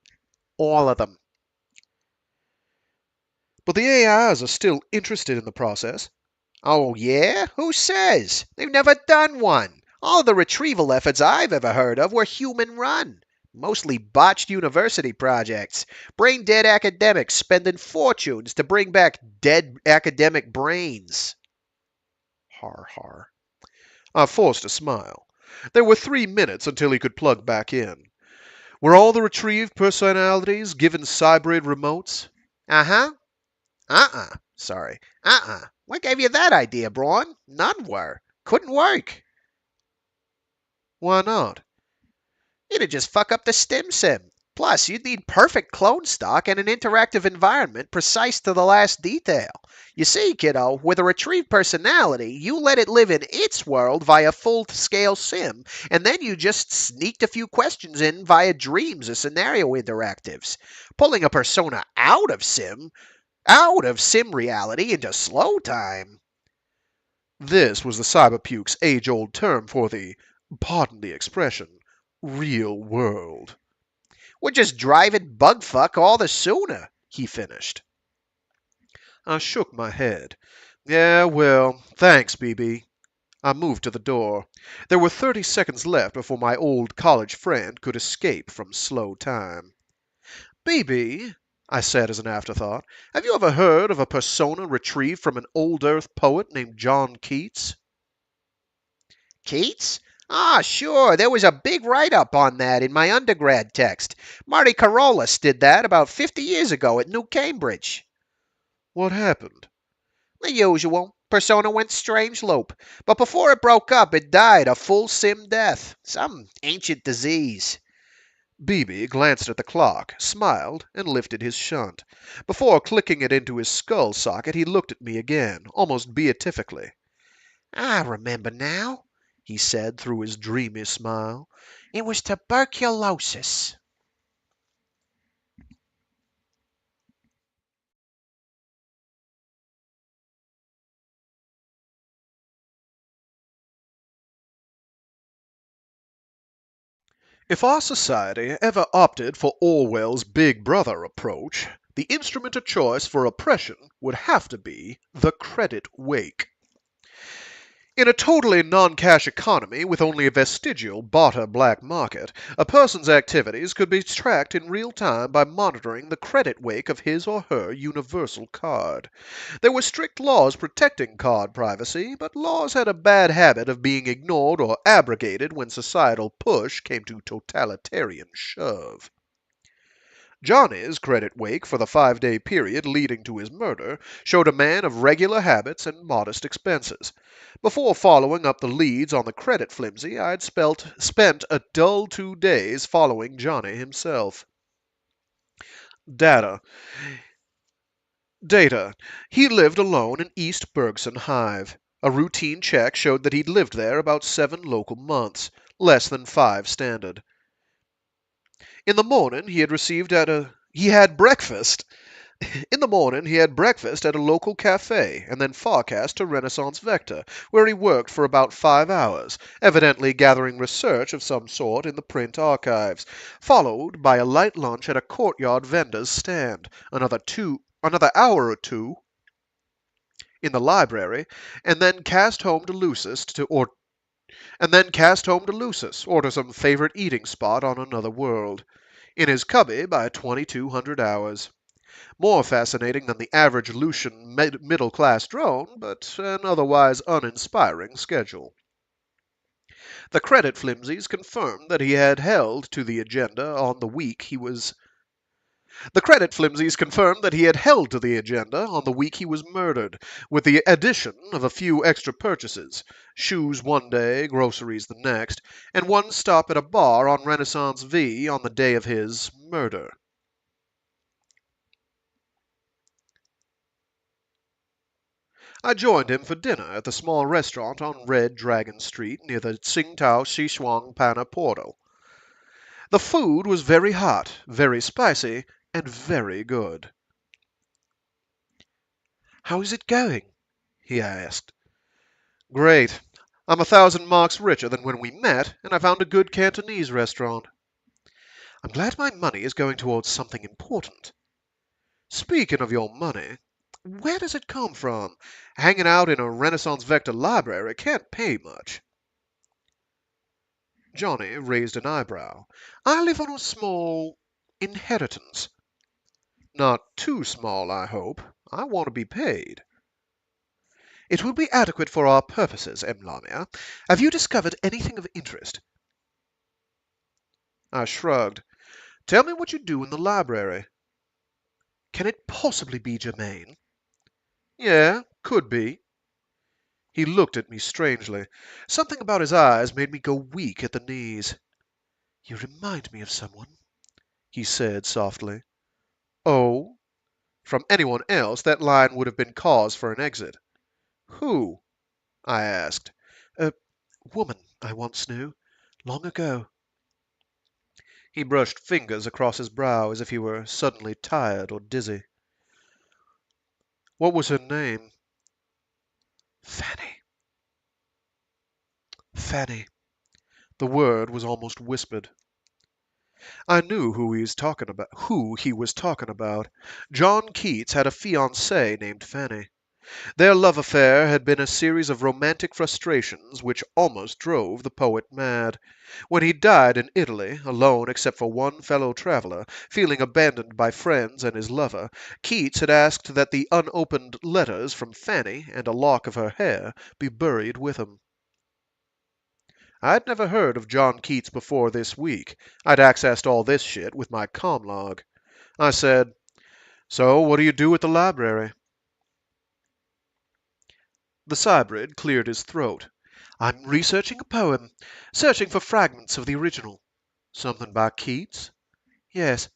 All of them. But the AIs are still interested in the process. Oh, yeah? Who says? They've never done one. All the retrieval efforts I've ever heard of were human run. Mostly botched university projects. Brain dead academics spending fortunes to bring back dead academic brains. Har har. I forced a smile. There were 3 minutes until he could plug back in. Were all the retrieved personalities given hybrid remotes? Uh-huh. Sorry. What gave you that idea, Braun? None were. Couldn't work. Why not? It'd just fuck up the stim sim. Plus, you'd need perfect clone stock and an interactive environment precise to the last detail. You see, kiddo, with a retrieved personality, you let it live in its world via full-scale sim, and then you just sneaked a few questions in via dreams or scenario interactives. Pulling a persona out of sim reality into slow time. This was the cyberpuke's age-old term for the, pardon the expression, real world. Would just drive it bugfuck all the sooner, he finished. I shook my head. Yeah, well, thanks, BB. I moved to the door. There were 30 seconds left before my old college friend could escape from slow time. BB, I said as an afterthought, have you ever heard of a persona retrieved from an old Earth poet named John Keats? Keats? Ah, sure. There was a big write-up on that in my undergrad text. Marty Carolus did that about 50 years ago at New Cambridge. What happened? The usual. Persona went strange loop. But before it broke up, it died a full sim death. Some ancient disease. BB glanced at the clock, smiled, and lifted his shunt. Before clicking it into his skull socket, he looked at me again, almost beatifically. I remember now, he said through his dreamy smile. It was tuberculosis. If our society ever opted for Orwell's Big Brother approach, the instrument of choice for oppression would have to be the credit wake. In a totally non-cash economy with only a vestigial barter black market, a person's activities could be tracked in real time by monitoring the credit wake of his or her universal card. There were strict laws protecting card privacy, but laws had a bad habit of being ignored or abrogated when societal push came to totalitarian shove. Johnny's credit wake for the 5-day period leading to his murder showed a man of regular habits and modest expenses. Before following up the leads on the credit flimsy, I had spent a dull 2 days following Johnny himself. Data. Data. He lived alone in East Bergson Hive. A routine check showed that he'd lived there about 7 local months, less than 5 standard. In the morning, he had breakfast. In the morning, he had breakfast at a local cafe, and then forecast to Renaissance Vector, where he worked for about 5 hours, evidently gathering research of some sort in the print archives, followed by a light lunch at a courtyard vendor's stand, another hour or two in the library, and then cast home to Lucis, order some favorite eating spot on another world. In his cubby by 2200 hours. More fascinating than the average Lucian middle-class drone, but an otherwise uninspiring schedule. The credit flimsies confirmed that he had held to the agenda on the week he was murdered, with the addition of a few extra purchases, shoes one day, groceries the next, and one stop at a bar on Renaissance V on the day of his murder. I joined him for dinner at the small restaurant on Red Dragon Street near the Tsingtao Xishuang Pana portal. The food was very hot, very spicy, and very good. "How is it going?" he asked. "Great. I'm 1,000 marks richer than when we met, and I found a good Cantonese restaurant." "I'm glad my money is going towards something important." "Speaking of your money, where does it come from? Hanging out in a Renaissance Vector library can't pay much." Johnny raised an eyebrow. "I live on a small inheritance." "Not too small, I hope. I want to be paid." "It will be adequate for our purposes, M. Lamia. Have you discovered anything of interest?" I shrugged. "Tell me what you do in the library." "Can it possibly be germane?" "Yeah, could be." He looked at me strangely. Something about his eyes made me go weak at the knees. "You remind me of someone," he said softly. "Oh?" From anyone else, that line would have been cause for an exit. "Who?" I asked. "A woman I once knew, long ago." He brushed fingers across his brow as if he were suddenly tired or dizzy. "What was her name?" "Fanny." "Fanny." The word was almost whispered. I knew who he was talking about. John Keats had a fiancée named Fanny. Their love affair had been a series of romantic frustrations which almost drove the poet mad. When he died in Italy, alone except for one fellow traveller, feeling abandoned by friends and his lover, Keats had asked that the unopened letters from Fanny and a lock of her hair be buried with him. I'd never heard of John Keats before this week. I'd accessed all this shit with my com log. I said, "So what do you do at the library?" The Cybrid cleared his throat. "I'm researching a poem, searching for fragments of the original." "Something by Keats?" "Yes."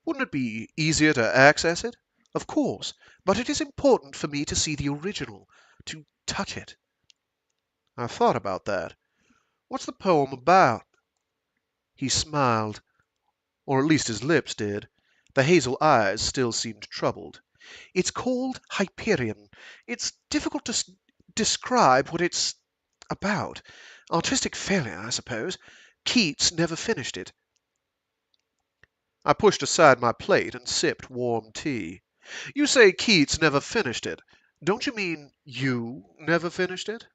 "Wouldn't it be easier to access it?" "Of course, but it is important for me to see the original, to touch it." I thought about that. "What's the poem about?" He smiled, or at least his lips did. The hazel eyes still seemed troubled. "It's called Hyperion. It's difficult to describe what it's about. Artistic failure, I suppose. Keats never finished it." I pushed aside my plate and sipped warm tea. "You say Keats never finished it. Don't you mean you never finished it?"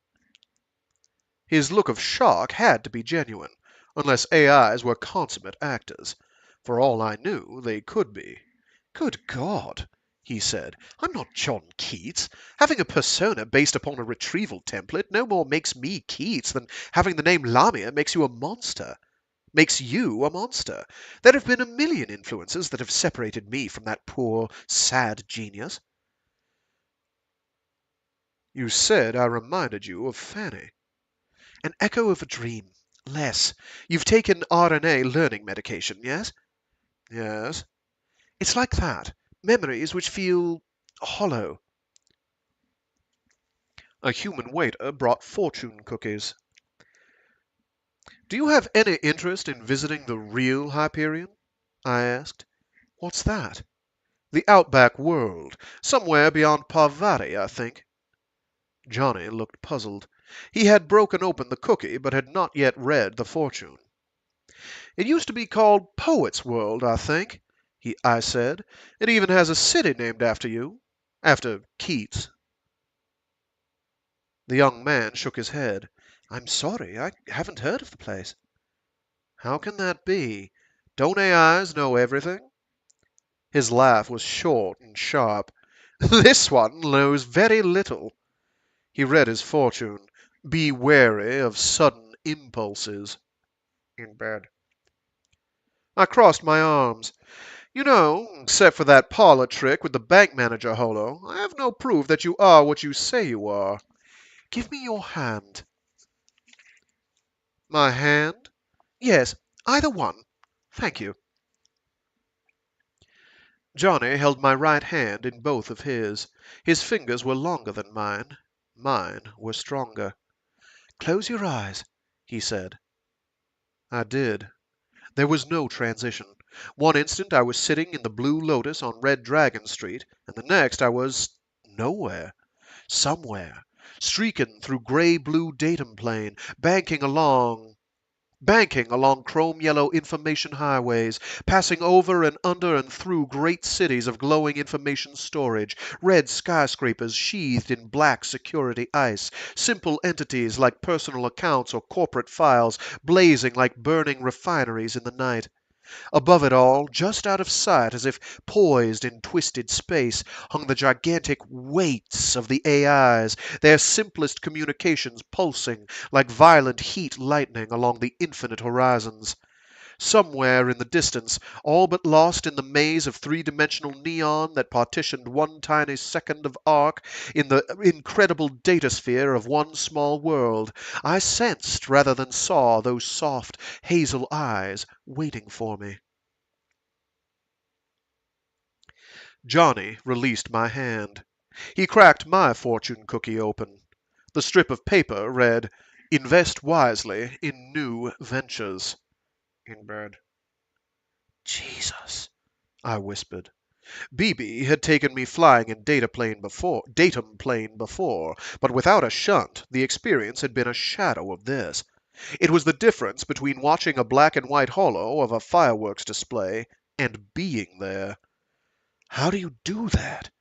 His look of shock had to be genuine, unless AIs were consummate actors. For all I knew, they could be. "Good God!" he said. "I'm not John Keats. Having a persona based upon a retrieval template no more makes me Keats than having the name Lamia makes you a monster. Makes you a monster. There have been a million influences that have separated me from that poor, sad genius." "You said I reminded you of Fanny." "An echo of a dream. Less. You've taken RNA learning medication, yes?" Yes. "It's like that. Memories which feel hollow." A human waiter brought fortune cookies. "Do you have any interest in visiting the real Hyperion?" I asked. "What's that?" "The outback world. Somewhere beyond Parvati, I think." Johnny looked puzzled. He had broken open the cookie, but had not yet read the fortune. "It used to be called Poet's World, I think," I said. "It even has a city named after you. After Keats." The young man shook his head. "I'm sorry, I haven't heard of the place." "How can that be? Don't AIs know everything?" His laugh was short and sharp. "This one knows very little." He read his fortune. "Be wary of sudden impulses." In bed. I crossed my arms. "You know, except for that parlor trick with the bank manager holo, I have no proof that you are what you say you are. Give me your hand." "My hand?" "Yes, either one. Thank you." Johnny held my right hand in both of his. His fingers were longer than mine. Mine were stronger. "Close your eyes," he said. I did. There was no transition. One instant I was sitting in the Blue Lotus on Red Dragon Street, and the next I was nowhere. Somewhere. Streaking through gray-blue datum plane, banking along chrome-yellow information highways, passing over and under and through great cities of glowing information storage, red skyscrapers sheathed in black security ice, simple entities like personal accounts or corporate files blazing like burning refineries in the night. Above it all, just out of sight, as if poised in twisted space, hung the gigantic weights of the AIs, their simplest communications pulsing like violent heat lightning along the infinite horizons. Somewhere in the distance, all but lost in the maze of three-dimensional neon that partitioned one tiny second of arc in the incredible datasphere of one small world, I sensed rather than saw those soft, hazel eyes waiting for me. Johnny released my hand. He cracked my fortune cookie open. The strip of paper read, "Invest wisely in new ventures." In bed. "Jesus," I whispered. BB had taken me flying in datum plane before, but without a shunt, the experience had been a shadow of this. It was the difference between watching a black and white holo of a fireworks display and being there. "How do you do that?"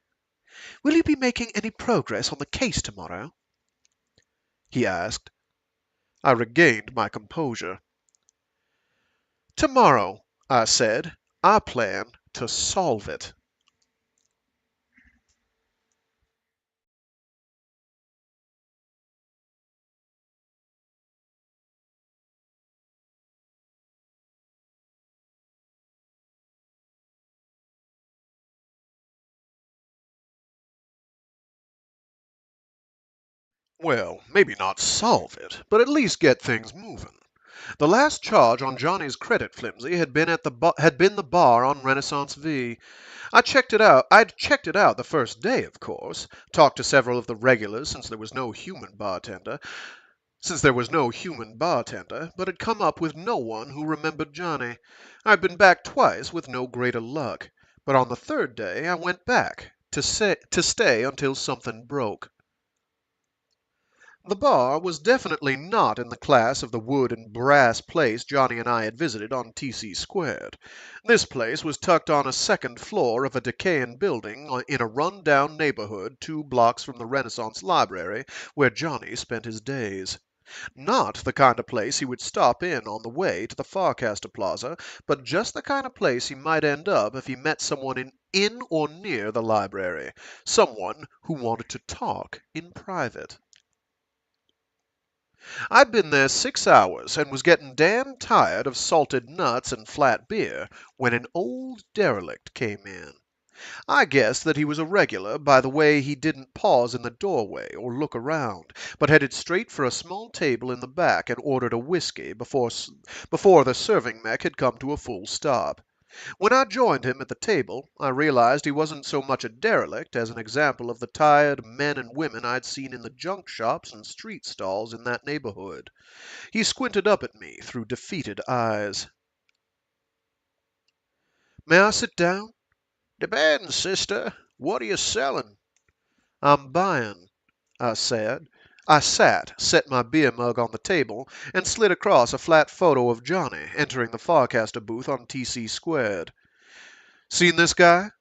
"Will you be making any progress on the case tomorrow?" he asked. I regained my composure. "Tomorrow," I said, "I plan to solve it." Well, maybe not solve it, but at least get things moving. The last charge on Johnny's credit flimsy had been the bar on Renaissance V. I'd checked it out the first day, of course. Talked to several of the regulars since there was no human bartender, but had come up with no one who remembered Johnny. I'd been back twice with no greater luck, but on the third day I went back to stay until something broke. The bar was definitely not in the class of the wood and brass place Johnny and I had visited on TC Squared. This place was tucked on a second floor of a decaying building in a run-down neighborhood 2 blocks from the Renaissance Library where Johnny spent his days. Not the kind of place he would stop in on the way to the Farcaster Plaza, but just the kind of place he might end up if he met someone in or near the library. Someone who wanted to talk in private. I'd been there 6 hours and was getting damn tired of salted nuts and flat beer when an old derelict came in. I guessed that he was a regular by the way he didn't pause in the doorway or look around, but headed straight for a small table in the back and ordered a whiskey before the serving mech had come to a full stop. When I joined him at the table, I realized he wasn't so much a derelict as an example of the tired men and women I'd seen in the junk shops and street stalls in that neighborhood. He squinted up at me through defeated eyes. "May I sit down?" "Depends, sister. What are you selling?" "I'm buying," I said. I sat, set my beer mug on the table, and slid across a flat photo of Johnny entering the Farcaster booth on TC Squared. "Seen this guy?"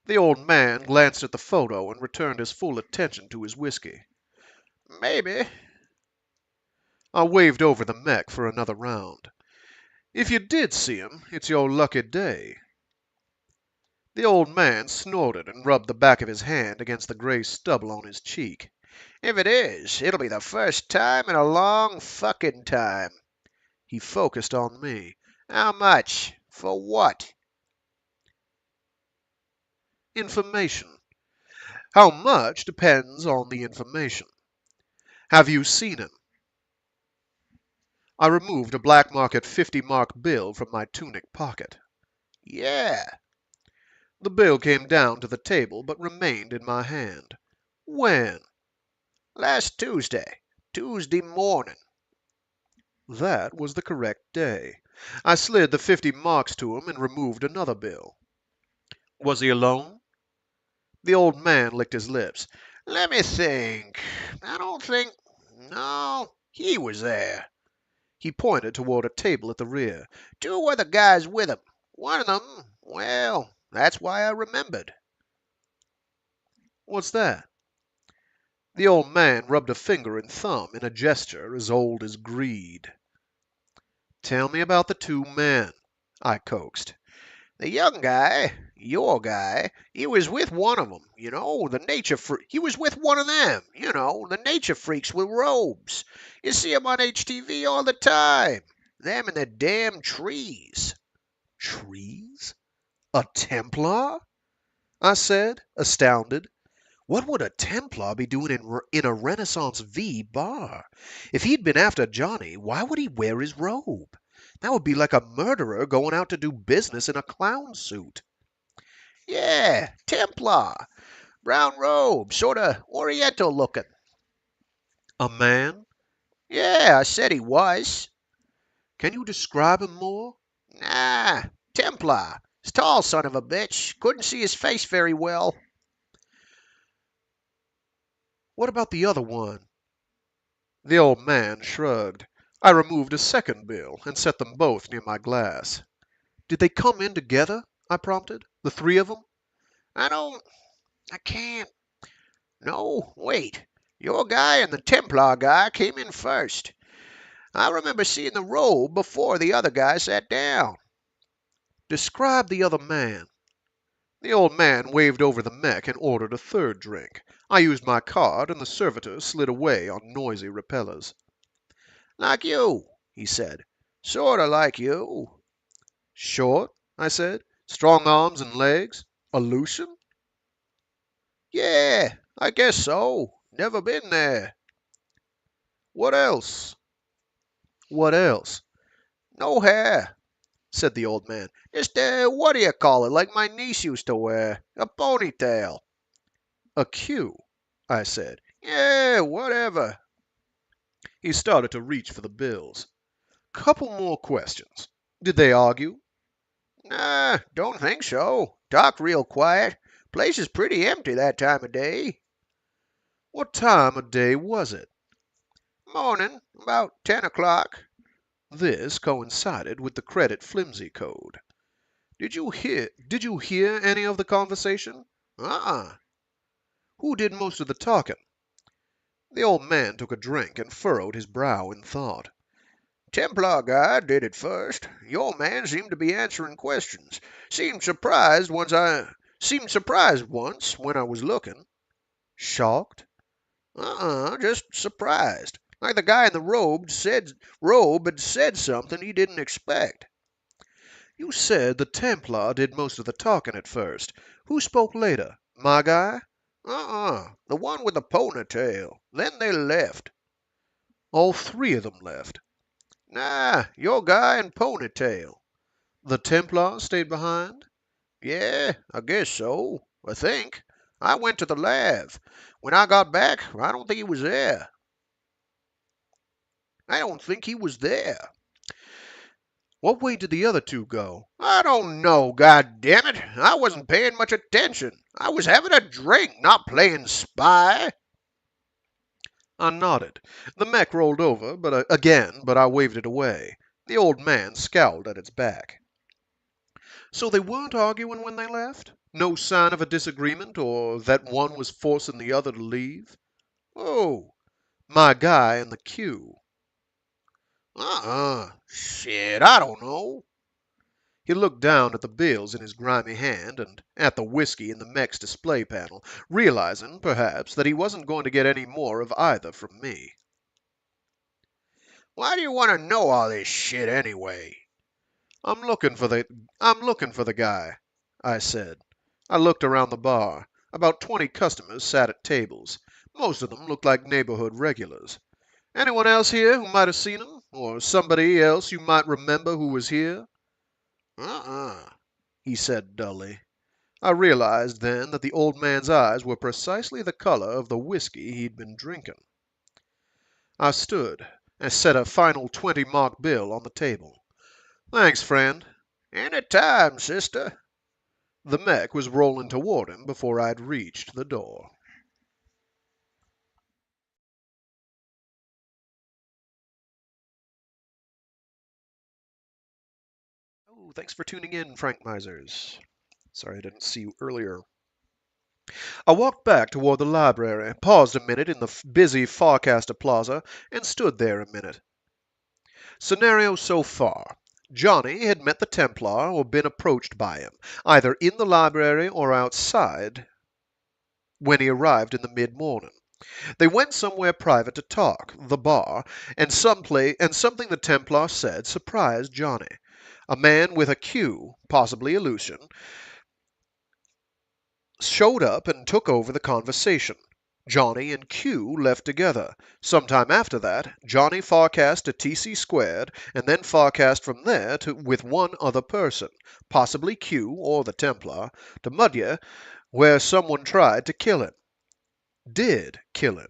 The old man glanced at the photo and returned his full attention to his whiskey. "Maybe." I waved over the mech for another round. "If you did see him, it's your lucky day." The old man snorted and rubbed the back of his hand against the gray stubble on his cheek. "If it is, it'll be the first time in a long fucking time." He focused on me. "How much? For what?" "Information. How much depends on the information. Have you seen him?" I removed a black market 50-mark bill from my tunic pocket. "Yeah." The bill came down to the table but remained in my hand. "When?" "Last Tuesday. Tuesday morning." That was the correct day. I slid the 50 marks to him and removed another bill. "Was he alone?" The old man licked his lips. "Let me think. I don't think. No, he was there." He pointed toward a table at the rear. "Two other guys with him. One of them, well, that's why I remembered." "What's that?" The old man rubbed a finger and thumb in a gesture as old as greed. "Tell me about the two men," I coaxed. "The young guy, your guy, he was with one of them, he was with one of them, the nature freaks with robes. You see 'em on HTV all the time. Them and the damn trees." "Trees? A Templar?" I said, astounded. What would a Templar be doing in a Renaissance V bar? If he'd been after Johnny, why would he wear his robe? That would be like a murderer going out to do business in a clown suit. "Yeah, Templar. Brown robe, sorta Oriental looking." A man? "Yeah, I said he was." Can you describe him more? "Nah, Templar. Tall son of a bitch. Couldn't see his face very well." What about the other one?" The old man shrugged. I removed a second bill and set them both near my glass. "Did they come in together?" I prompted. "The three of them?" I can't. No, wait. Your guy and the Templar guy came in first. I remember seeing the robe before the other guy sat down." "Describe the other man." The old man waved over the mech and ordered a third drink. I used my card, and the servitor slid away on noisy repellers. "Like you," he said. "Sorta like you." "Short?" I said. "Strong arms and legs? Aleutian?" "Yeah, I guess so. Never been there." "What else?" "What else?" "No hair," said the old man. "Just what do you call it, like my niece used to wear? A ponytail." "A Q," I said. "Yeah, whatever." He started to reach for the bills. "Couple more questions. Did they argue?" "Nah, don't think so. Talked real quiet. Place is pretty empty that time of day." "What time of day was it?" "Morning, about 10 o'clock." This coincided with the credit flimsy code. Did you hear any of the conversation?" "Uh-uh." "Who did most of the talking?" The old man took a drink and furrowed his brow in thought. Templar guy did it first. Your man seemed to be answering questions. Seemed surprised once when I was looking. Shocked? Just surprised. Like the guy in the robe had said something he didn't expect. You said the Templar did most of the talking at first. Who spoke later? My guy? The one with the ponytail. Then they left. All three of them left. Nah, your guy and ponytail. The Templar stayed behind? Yeah, I guess so. I think. I went to the lab. When I got back, I don't think he was there. I don't think he was there. What way did the other two go? I don't know, God damn it. I wasn't paying much attention. I was having a drink, not playing spy. I nodded. The mech rolled over again, but I waved it away. The old man scowled at its back. So they weren't arguing when they left? No sign of a disagreement or that one was forcing the other to leave? Oh, My guy in the queue. shit, I don't know. He looked down at the bills in his grimy hand and at the whiskey in the mech's display panel, realizing, perhaps, that he wasn't going to get any more of either from me. Why do you want to know all this shit anyway? I'm looking for the guy, I said. I looked around the bar. About 20 customers sat at tables. Most of them looked like neighborhood regulars. Anyone else here who might have seen him? Or somebody else you might remember who was here? He said dully. I realized then that the old man's eyes were precisely the color of the whiskey he'd been drinking. I stood and set a final 20-mark bill on the table. Thanks, friend. Any time, sister. The mech was rolling toward him before I'd reached the door. Oh, thanks for tuning in, Frank Misers. Sorry I didn't see you earlier. I walked back toward the library, paused a minute in the busy Farcaster Plaza, and stood there a minute. Scenario so far. Johnny had met the Templar or been approached by him, either in the library or outside, when he arrived in the mid-morning. They went somewhere private to talk, the bar, and something the Templar said surprised Johnny. A man with a Q, possibly a Lucian, showed up and took over the conversation. Johnny and Q left together. Sometime after that, Johnny farcast to TC squared, and then farcast from there with one other person, possibly Q or the Templar, to Mudya, where someone tried to kill him. Did kill him.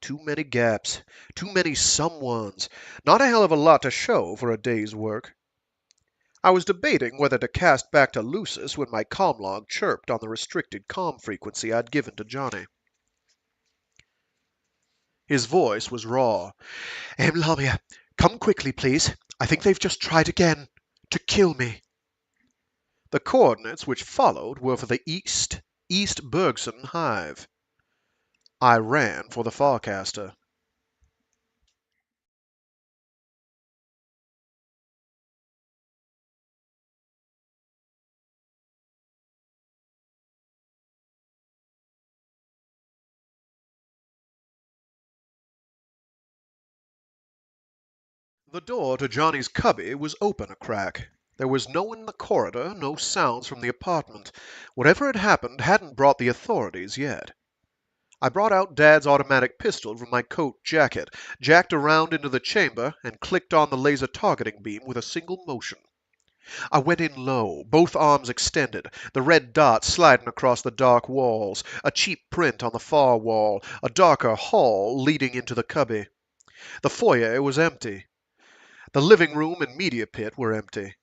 Too many gaps. Too many someones. Not a hell of a lot to show for a day's work. I was debating whether to cast back to Lucis when my comm log chirped on the restricted comm frequency I'd given to Johnny. His voice was raw. Lamia, come quickly, please. I think they've just tried again. To kill me. The coordinates which followed were for the East Bergson hive. I ran for the Farcaster. The door to Johnny's cubby was open a crack. There was no one in the corridor, no sounds from the apartment. Whatever had happened hadn't brought the authorities yet. I brought out Dad's automatic pistol from my coat jacket, jacked around into the chamber, and clicked on the laser targeting beam with a single motion. I went in low, both arms extended, the red dot sliding across the dark walls, a cheap print on the far wall, a darker hall leading into the cubby. The foyer was empty. The living room and media pit were empty.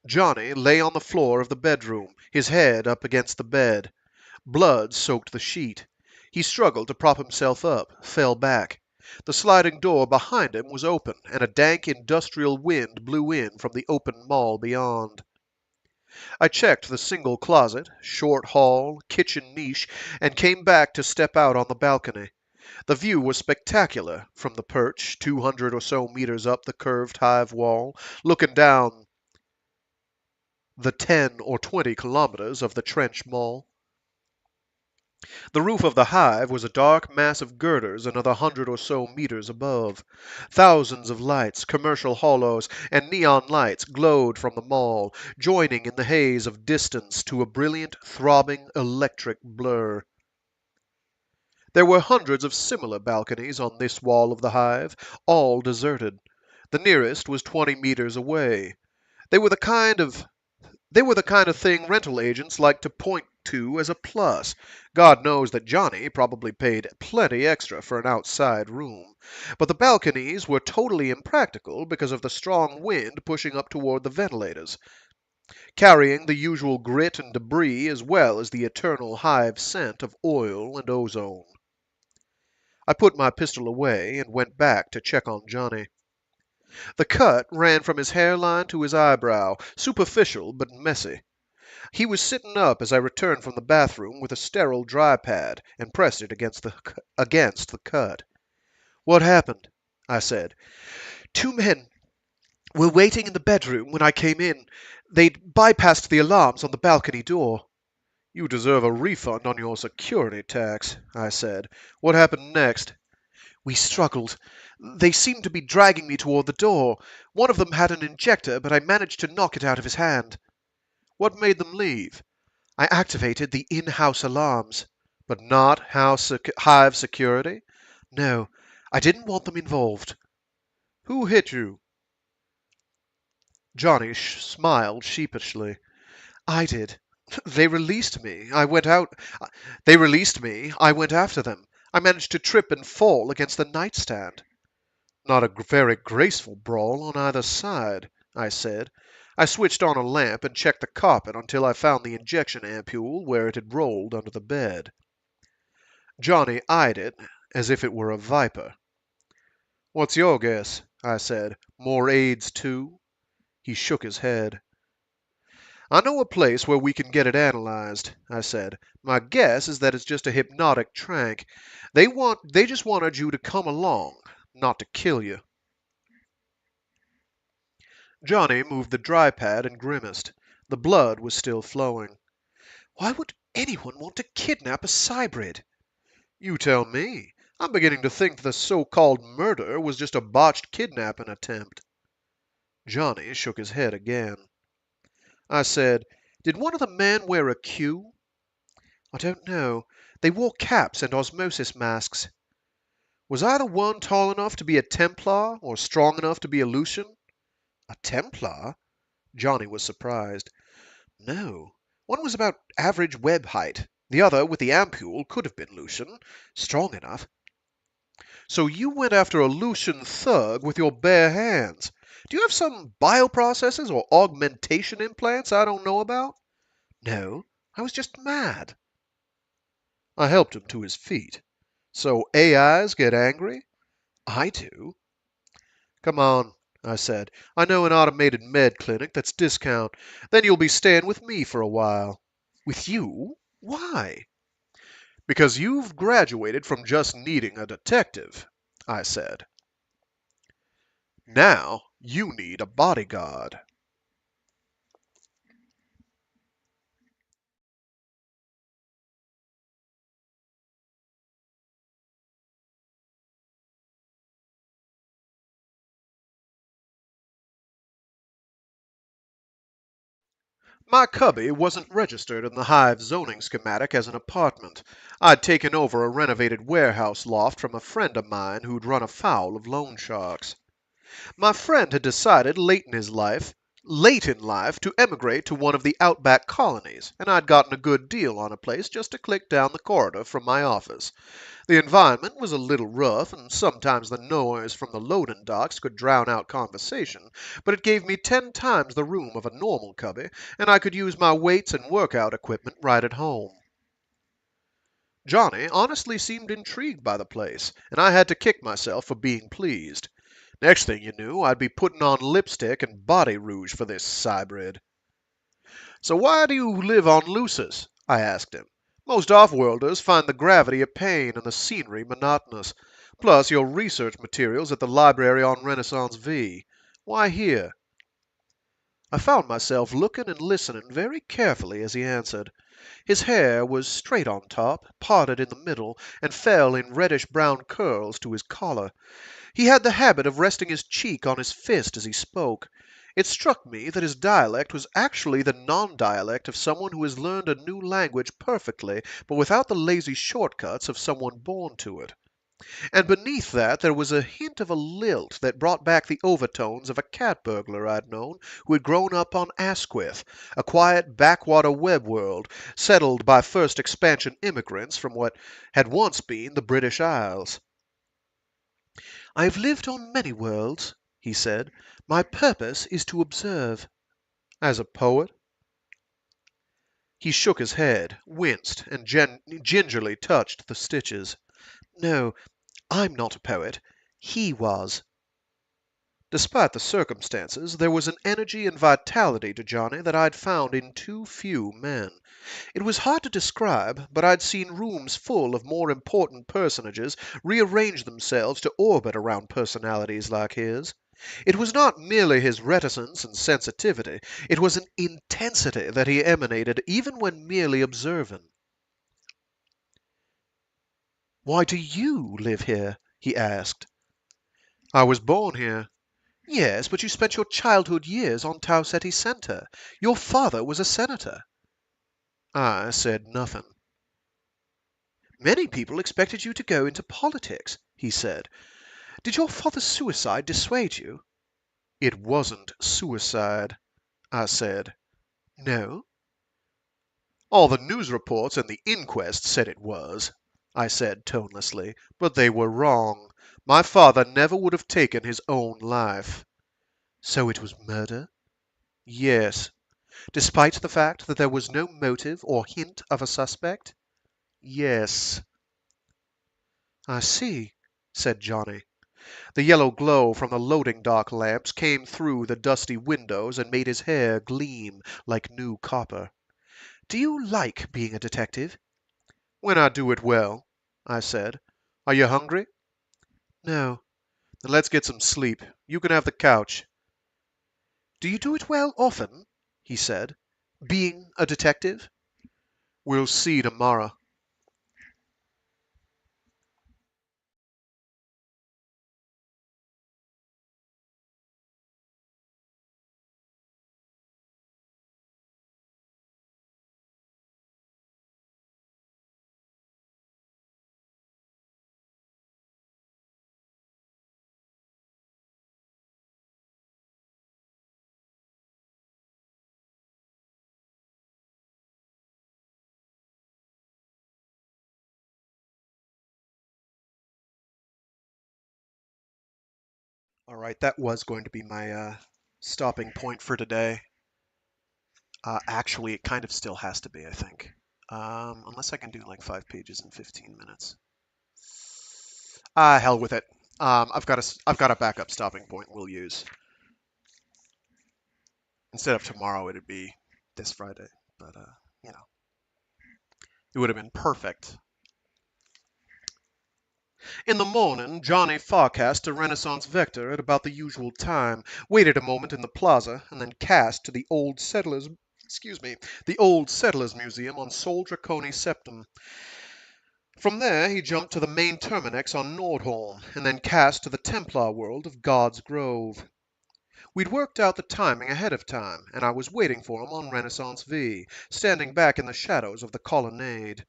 Johnny lay on the floor of the bedroom, his head up against the bed. Blood soaked the sheet. He struggled to prop himself up, fell back. The sliding door behind him was open, and a dank industrial wind blew in from the open mall beyond. I checked the single closet, short hall, kitchen niche, and came back to step out on the balcony. The view was spectacular from the perch, 200 or so meters up the curved hive wall, looking down the 10 or 20 kilometers of the trench mall. The roof of the hive was a dark mass of girders another 100 or so meters above. Thousands of lights, commercial hollows, and neon lights glowed from the mall, joining in the haze of distance to a brilliant, throbbing, electric blur. There were hundreds of similar balconies on this wall of the hive, all deserted. The nearest was 20 meters away. They were the kind of thing rental agents like to point to as a plus. God knows that Johnny probably paid plenty extra for an outside room. But the balconies were totally impractical because of the strong wind pushing up toward the ventilators, carrying the usual grit and debris as well as the eternal hive scent of oil and ozone. I put my pistol away and went back to check on Johnny. The cut ran from his hairline to his eyebrow, superficial but messy. He was sitting up as I returned from the bathroom with a sterile dry pad and pressed it against the cut. "What happened?" I said. "Two men were waiting in the bedroom when I came in. They'd bypassed the alarms on the balcony door." "You deserve a refund on your security tax," I said. "What happened next?" "We struggled. They seemed to be dragging me toward the door. One of them had an injector, but I managed to knock it out of his hand." "What made them leave?" "I activated the in-house alarms." "But not hive security?" "No, I didn't want them involved." "Who hit you?" Johnny smiled sheepishly. "I did. They released me. I went after them. I managed to trip and fall against the nightstand." "Not a very graceful brawl on either side," I said. I switched on a lamp and checked the carpet until I found the injection ampule where it had rolled under the bed. Johnny eyed it as if it were a viper. "What's your guess?" I said. "More AIDS, too?" He shook his head. "I know a place where we can get it analyzed," I said. "My guess is that it's just a hypnotic trank. They just wanted you to come along, not to kill you." Johnny moved the dry pad and grimaced. The blood was still flowing. "Why would anyone want to kidnap a cybrid?" "You tell me. I'm beginning to think the so-called murder was just a botched kidnapping attempt." Johnny shook his head again. I said, "Did one of the men wear a Q?" "I don't know. They wore caps and osmosis masks." "Was either one tall enough to be a Templar or strong enough to be a Lucian?" "A Templar?" Johnny was surprised. "No. One was about average web height. The other, with the ampule, could have been Lucian. Strong enough." "So you went after a Lucian thug with your bare hands. Do you have some bioprocesses or augmentation implants I don't know about?" "No. I was just mad." I helped him to his feet. "So AIs get angry?" "I do." "Come on," I said. "I know an automated med clinic that's discount. Then you'll be staying with me for a while." "With you? Why?" "Because you've graduated from just needing a detective," I said. "Now you need a bodyguard." My cubby wasn't registered in the Hive zoning schematic as an apartment. I'd taken over a renovated warehouse loft from a friend of mine who'd run afoul of loan sharks. My friend had decided late in life, to emigrate to one of the outback colonies, and I'd gotten a good deal on a place just a click down the corridor from my office. The environment was a little rough, and sometimes the noise from the loading docks could drown out conversation, but it gave me 10 times the room of a normal cubby, and I could use my weights and workout equipment right at home. Johnny honestly seemed intrigued by the place, and I had to kick myself for being pleased. Next thing you knew, I'd be putting on lipstick and body rouge for this cybrid. So why do you live on Lucis? I asked him. Most off-worlders find the gravity a pain and the scenery monotonous. Plus, your research materials at the library on Renaissance V. Why here? I found myself looking and listening very carefully as he answered. His hair was straight on top, parted in the middle, and fell in reddish-brown curls to his collar. He had the habit of resting his cheek on his fist as he spoke. It struck me that his dialect was actually the non-dialect of someone who has learned a new language perfectly, but without the lazy shortcuts of someone born to it. And beneath that there was a hint of a lilt that brought back the overtones of a cat burglar I'd known who had grown up on Asquith, a quiet backwater web world settled by first expansion immigrants from what had once been the British Isles. "I have lived on many worlds," he said. "My purpose is to observe." "As a poet?" He shook his head, winced, and gingerly touched the stitches. "No, I'm not a poet. He was." Despite the circumstances, there was an energy and vitality to Johnny that I'd found in too few men. It was hard to describe, but I'd seen rooms full of more important personages rearrange themselves to orbit around personalities like his. It was not merely his reticence and sensitivity, it was an intensity that he emanated even when merely observing. "Why do you live here?" he asked. "I was born here." "Yes, but you spent your childhood years on Tau Ceti Center. Your father was a senator." I said nothing. "Many people expected you to go into politics," he said. "Did your father's suicide dissuade you?" "It wasn't suicide," I said. "No?" "All the news reports and the inquest said it was," I said tonelessly, "but they were wrong. My father never would have taken his own life." "So it was murder?" "Yes." "Despite the fact that there was no motive or hint of a suspect?" "Yes." "I see," said Johnny. The yellow glow from the loading dock lamps came through the dusty windows and made his hair gleam like new copper. "Do you like being a detective?" "When I do it well," I said. "Are you hungry?" "No." "Then let's get some sleep. You can have the couch." "Do you do it well often?" he said. "Being a detective?" "We'll see tomorrow." All right, that was going to be my stopping point for today. Actually, it kind of still has to be, I think. Unless I can do like 5 pages in 15 minutes. Hell with it. I've got a backup stopping point we'll use. Instead of tomorrow, it'd be this Friday. But you know, it would have been perfect. In the morning, Johnny forecast to Renaissance Vector at about the usual time, waited a moment in the plaza, and then cast to the old settlers Museum on Sol Draconi Septum. From there he jumped to the main terminix on Nordhorn, and then cast to the Templar world of God's Grove. We'd worked out the timing ahead of time, and I was waiting for him on Renaissance V, standing back in the shadows of the colonnade.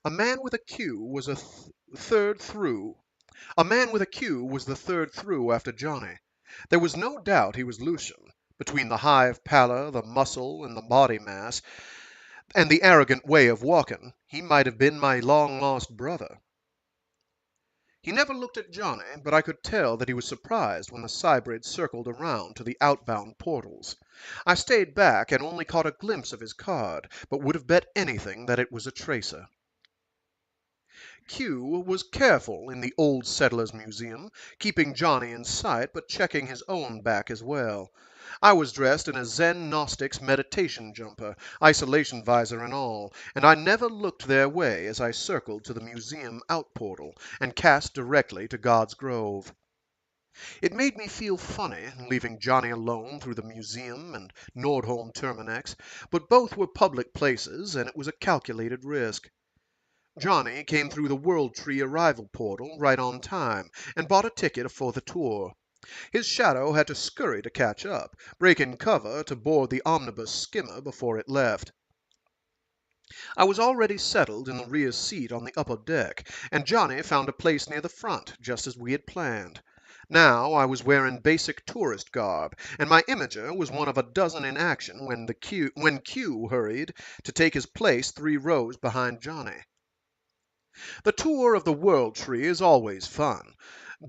A man with a Q was the third through after Johnny. There was no doubt he was Lucian. Between the hive pallor, the muscle, and the body mass, and the arrogant way of walking, he might have been my long-lost brother. He never looked at Johnny, but I could tell that he was surprised when the Cybrid circled around to the outbound portals. I stayed back and only caught a glimpse of his card, but would have bet anything that it was a tracer. Q was careful in the Old Settlers Museum, keeping Johnny in sight but checking his own back as well. I was dressed in a Zen Gnostic's meditation jumper, isolation visor and all, and I never looked their way as I circled to the museum out portal and cast directly to God's Grove. It made me feel funny, leaving Johnny alone through the museum and Nordholm Terminex, but both were public places, and it was a calculated risk. Johnny came through the World Tree arrival portal right on time and bought a ticket for the tour. His shadow had to scurry to catch up, breaking cover to board the omnibus skimmer before it left. I was already settled in the rear seat on the upper deck, and Johnny found a place near the front, just as we had planned. Now I was wearing basic tourist garb, and my imager was one of a dozen in action when Q hurried to take his place 3 rows behind Johnny. The tour of the World Tree is always fun.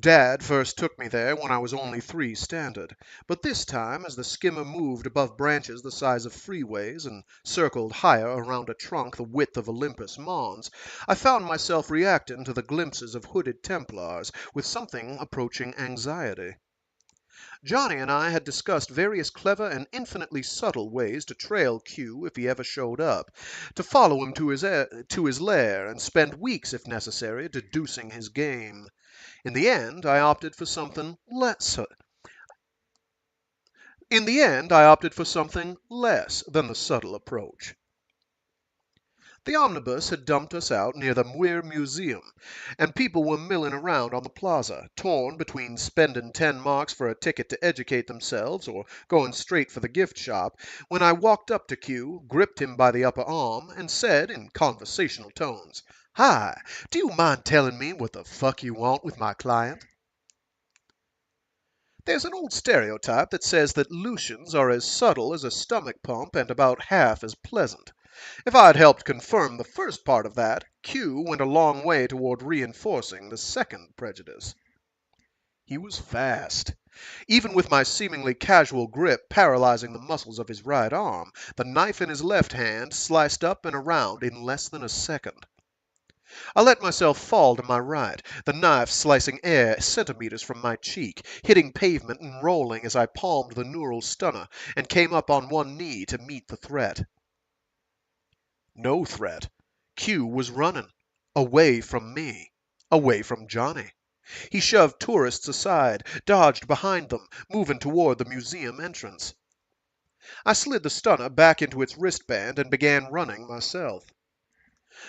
Dad first took me there when I was only 3 standard, but this time as the skimmer moved above branches the size of freeways and circled higher around a trunk the width of Olympus Mons, I found myself reacting to the glimpses of hooded Templars with something approaching anxiety. Johnny and I had discussed various clever and infinitely subtle ways to trail Q if he ever showed up, to follow him to his lair and spend weeks, if necessary, deducing his game. In the end, I opted for something less than the subtle approach. The omnibus had dumped us out near the Muir Museum, and people were milling around on the plaza, torn between spending 10 marks for a ticket to educate themselves or going straight for the gift shop, when I walked up to Q, gripped him by the upper arm, and said in conversational tones, "Hi, do you mind telling me what the fuck you want with my client?" There's an old stereotype that says that Lucians are as subtle as a stomach pump and about half as pleasant. If I'd helped confirm the first part of that, Q went a long way toward reinforcing the second prejudice. He was fast. Even with my seemingly casual grip paralyzing the muscles of his right arm, the knife in his left hand sliced up and around in less than a second. I let myself fall to my right, the knife slicing air centimeters from my cheek, hitting pavement and rolling as I palmed the neural stunner and came up on one knee to meet the threat. No threat. Q was running. Away from me. Away from Johnny. He shoved tourists aside, dodged behind them, moving toward the museum entrance. I slid the stunner back into its wristband and began running myself.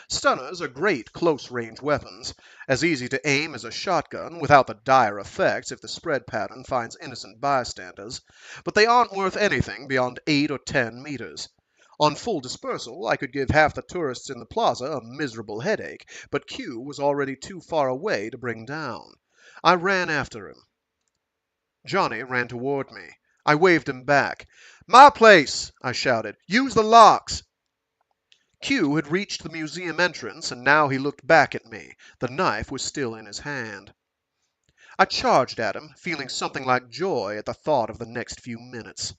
Stunners are great close-range weapons, as easy to aim as a shotgun without the dire effects if the spread pattern finds innocent bystanders, but they aren't worth anything beyond 8 or 10 meters. On full dispersal, I could give half the tourists in the plaza a miserable headache, but Q was already too far away to bring down. I ran after him. Johnny ran toward me. I waved him back. "My place!" I shouted. "Use the locks!" Q had reached the museum entrance, and now he looked back at me. The knife was still in his hand. I charged at him, feeling something like joy at the thought of the next few minutes.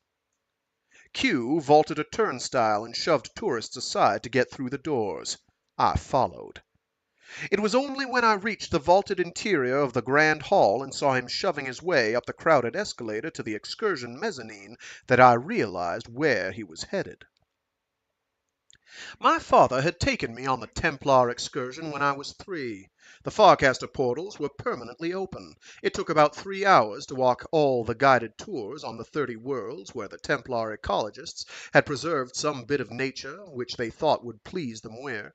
Q vaulted a turnstile and shoved tourists aside to get through the doors. I followed. It was only when I reached the vaulted interior of the grand hall and saw him shoving his way up the crowded escalator to the excursion mezzanine that I realized where he was headed. My father had taken me on the Templar excursion when I was 3. The Farcaster portals were permanently open. It took about 3 hours to walk all the guided tours on the 30 worlds where the Templar ecologists had preserved some bit of nature which they thought would please the Muir.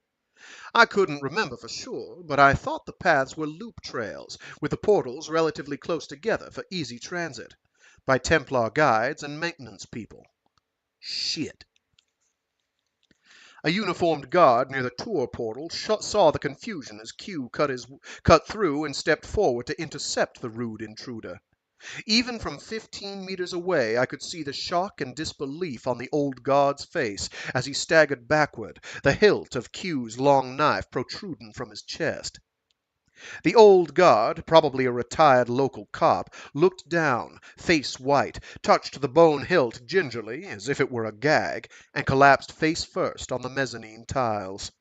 I couldn't remember for sure, but I thought the paths were loop trails, with the portals relatively close together for easy transit, by Templar guides and maintenance people. Shit. A uniformed guard near the tour portal saw the confusion as Q cut through and stepped forward to intercept the rude intruder. Even from 15 meters away, I could see the shock and disbelief on the old guard's face as he staggered backward, the hilt of Q's long knife protruding from his chest. The old guard, probably a retired local cop, looked down, face white, touched the bone hilt gingerly, as if it were a gag, and collapsed face first on the mezzanine tiles.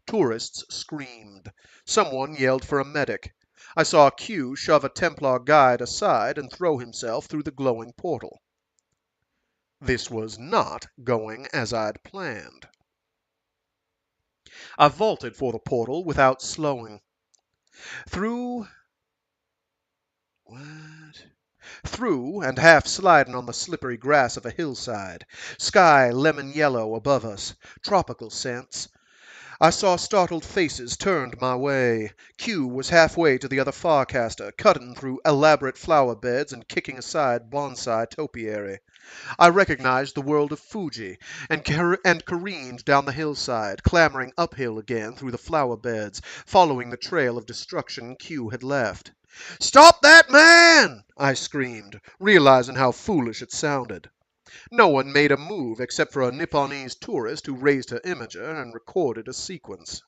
Tourists screamed. Someone yelled for a medic. I saw Q shove a Templar guide aside and throw himself through the glowing portal. This was not going as I'd planned. I vaulted for the portal without slowing. Through what? Through and half sliding on the slippery grass of a hillside. Sky lemon yellow above us. Tropical scents. I saw startled faces turned my way. Q was halfway to the other Farcaster, cutting through elaborate flower beds and kicking aside bonsai topiary. I recognized the world of Fuji and careened down the hillside, clambering uphill again through the flower beds, following the trail of destruction Q had left. "Stop that man!" I screamed, realizing how foolish it sounded. No one made a move except for a Nipponese tourist who raised her imager and recorded a sequence.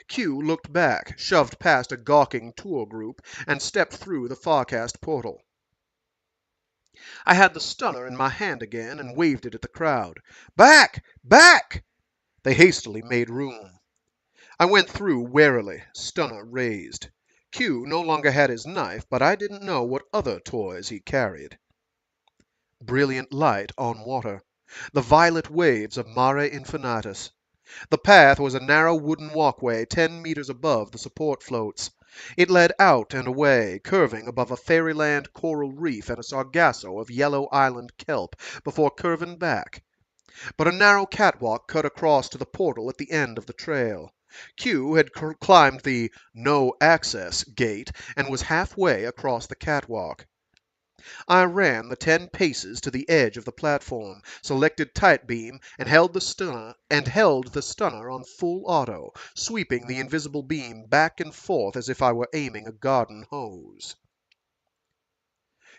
Q looked back, shoved past a gawking tour group, and stepped through the Farcast portal. I had the stunner in my hand again and waved it at the crowd. "Back! Back!" They hastily made room. I went through warily, stunner raised. Q no longer had his knife, but I didn't know what other toys he carried. Brilliant light on water. The violet waves of Mare Infinitus. The path was a narrow wooden walkway 10 meters above the support floats. It led out and away, curving above a fairyland coral reef and a sargasso of yellow island kelp, before curving back. But a narrow catwalk cut across to the portal at the end of the trail. Q had climbed the "No Access" gate and was halfway across the catwalk. I ran the 10 paces to the edge of the platform, selected tight beam, and held the stunner on full auto, sweeping the invisible beam back and forth as if I were aiming a garden hose.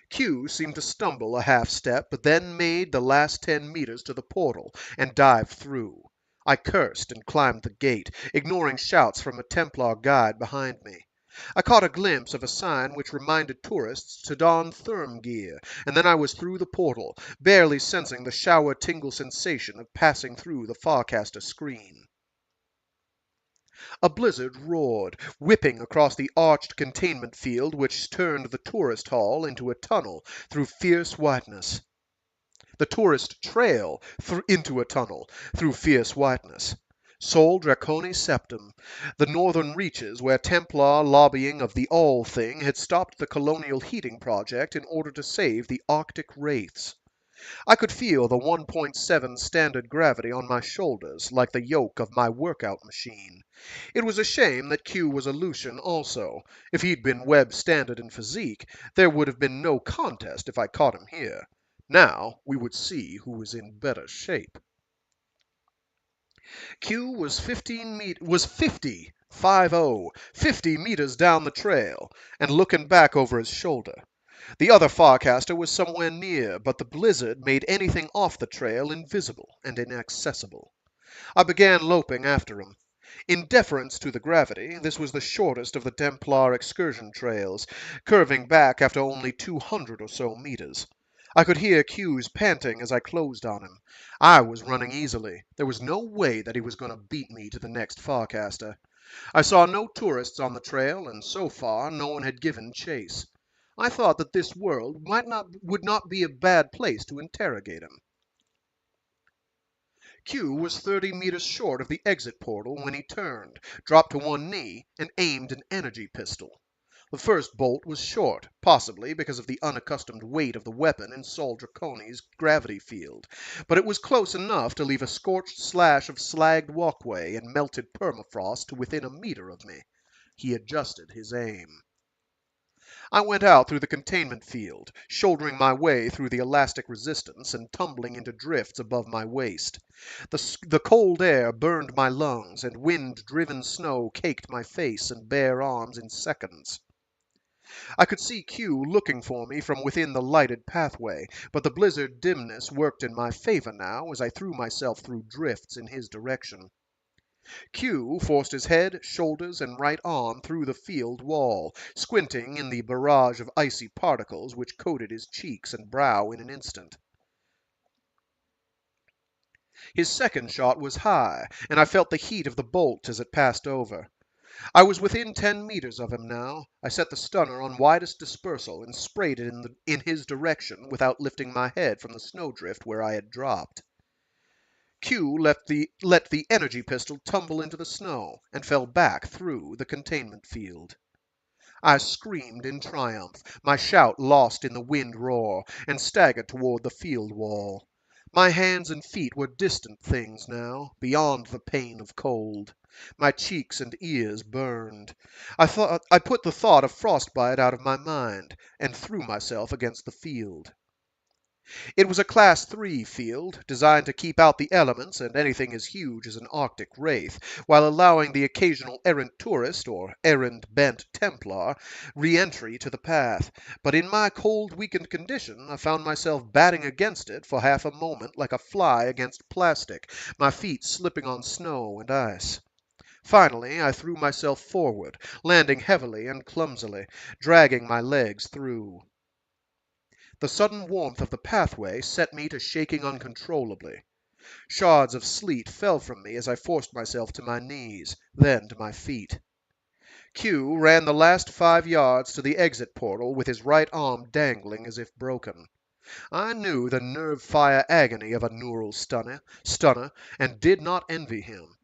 Q seemed to stumble a half step, but then made the last 10 meters to the portal and dived through. I cursed and climbed the gate, ignoring shouts from a Templar guide behind me. I caught a glimpse of a sign which reminded tourists to don therm gear, and then I was through the portal, barely sensing the shower tingle sensation of passing through the Farcaster screen. A blizzard roared, whipping across the arched containment field which turned the tourist hall into a tunnel through fierce whiteness. The tourist trail into a tunnel through fierce whiteness. Sol Draconi Septum, the northern reaches where Templar lobbying of the All Thing had stopped the colonial heating project in order to save the Arctic wraiths. I could feel the 1.7 standard gravity on my shoulders, like the yoke of my workout machine. It was a shame that Q was a Lucian also. If he'd been Webb standard in physique, there would have been no contest if I caught him here. Now we would see who was in better shape. Q was 50 meters down the trail, and looking back over his shoulder. The other Farcaster was somewhere near, but the blizzard made anything off the trail invisible and inaccessible. I began loping after him. In deference to the gravity, this was the shortest of the Templar excursion trails, curving back after only 200 or so meters. I could hear Q's panting as I closed on him. I was running easily. There was no way that he was going to beat me to the next Farcaster. I saw no tourists on the trail, and so far no one had given chase. I thought that this world would not be a bad place to interrogate him. Q was 30 meters short of the exit portal when he turned, dropped to one knee, and aimed an energy pistol. The first bolt was short, possibly because of the unaccustomed weight of the weapon in Sol Draconi's gravity field, but it was close enough to leave a scorched slash of slagged walkway and melted permafrost to within a meter of me. He adjusted his aim. I went out through the containment field, shouldering my way through the elastic resistance and tumbling into drifts above my waist. The cold air burned my lungs, and wind-driven snow caked my face and bare arms in seconds. I could see Q looking for me from within the lighted pathway, but the blizzard dimness worked in my favor now as I threw myself through drifts in his direction. Q forced his head, shoulders, and right arm through the field wall, squinting in the barrage of icy particles which coated his cheeks and brow in an instant. His second shot was high, and I felt the heat of the bolt as it passed over. I was within 10 meters of him now. I set the stunner on widest dispersal and sprayed it in his direction without lifting my head from the snowdrift where I had dropped. Q let the energy pistol tumble into the snow and fell back through the containment field. I screamed in triumph, my shout lost in the wind roar, and staggered toward the field wall. My hands and feet were distant things now, beyond the pain of cold. My cheeks and ears burned. I put the thought of frostbite out of my mind, and threw myself against the field. It was a Class 3 field, designed to keep out the elements and anything as huge as an Arctic wraith, while allowing the occasional errant tourist or errand-bent Templar re-entry to the path. But in my cold, weakened condition, I found myself batting against it for half a moment like a fly against plastic, my feet slipping on snow and ice. Finally, I threw myself forward, landing heavily and clumsily, dragging my legs through. The sudden warmth of the pathway set me to shaking uncontrollably. Shards of sleet fell from me as I forced myself to my knees, then to my feet. Q ran the last 5 yards to the exit portal with his right arm dangling as if broken. I knew the nerve-fire agony of a neural stunner, and did not envy him.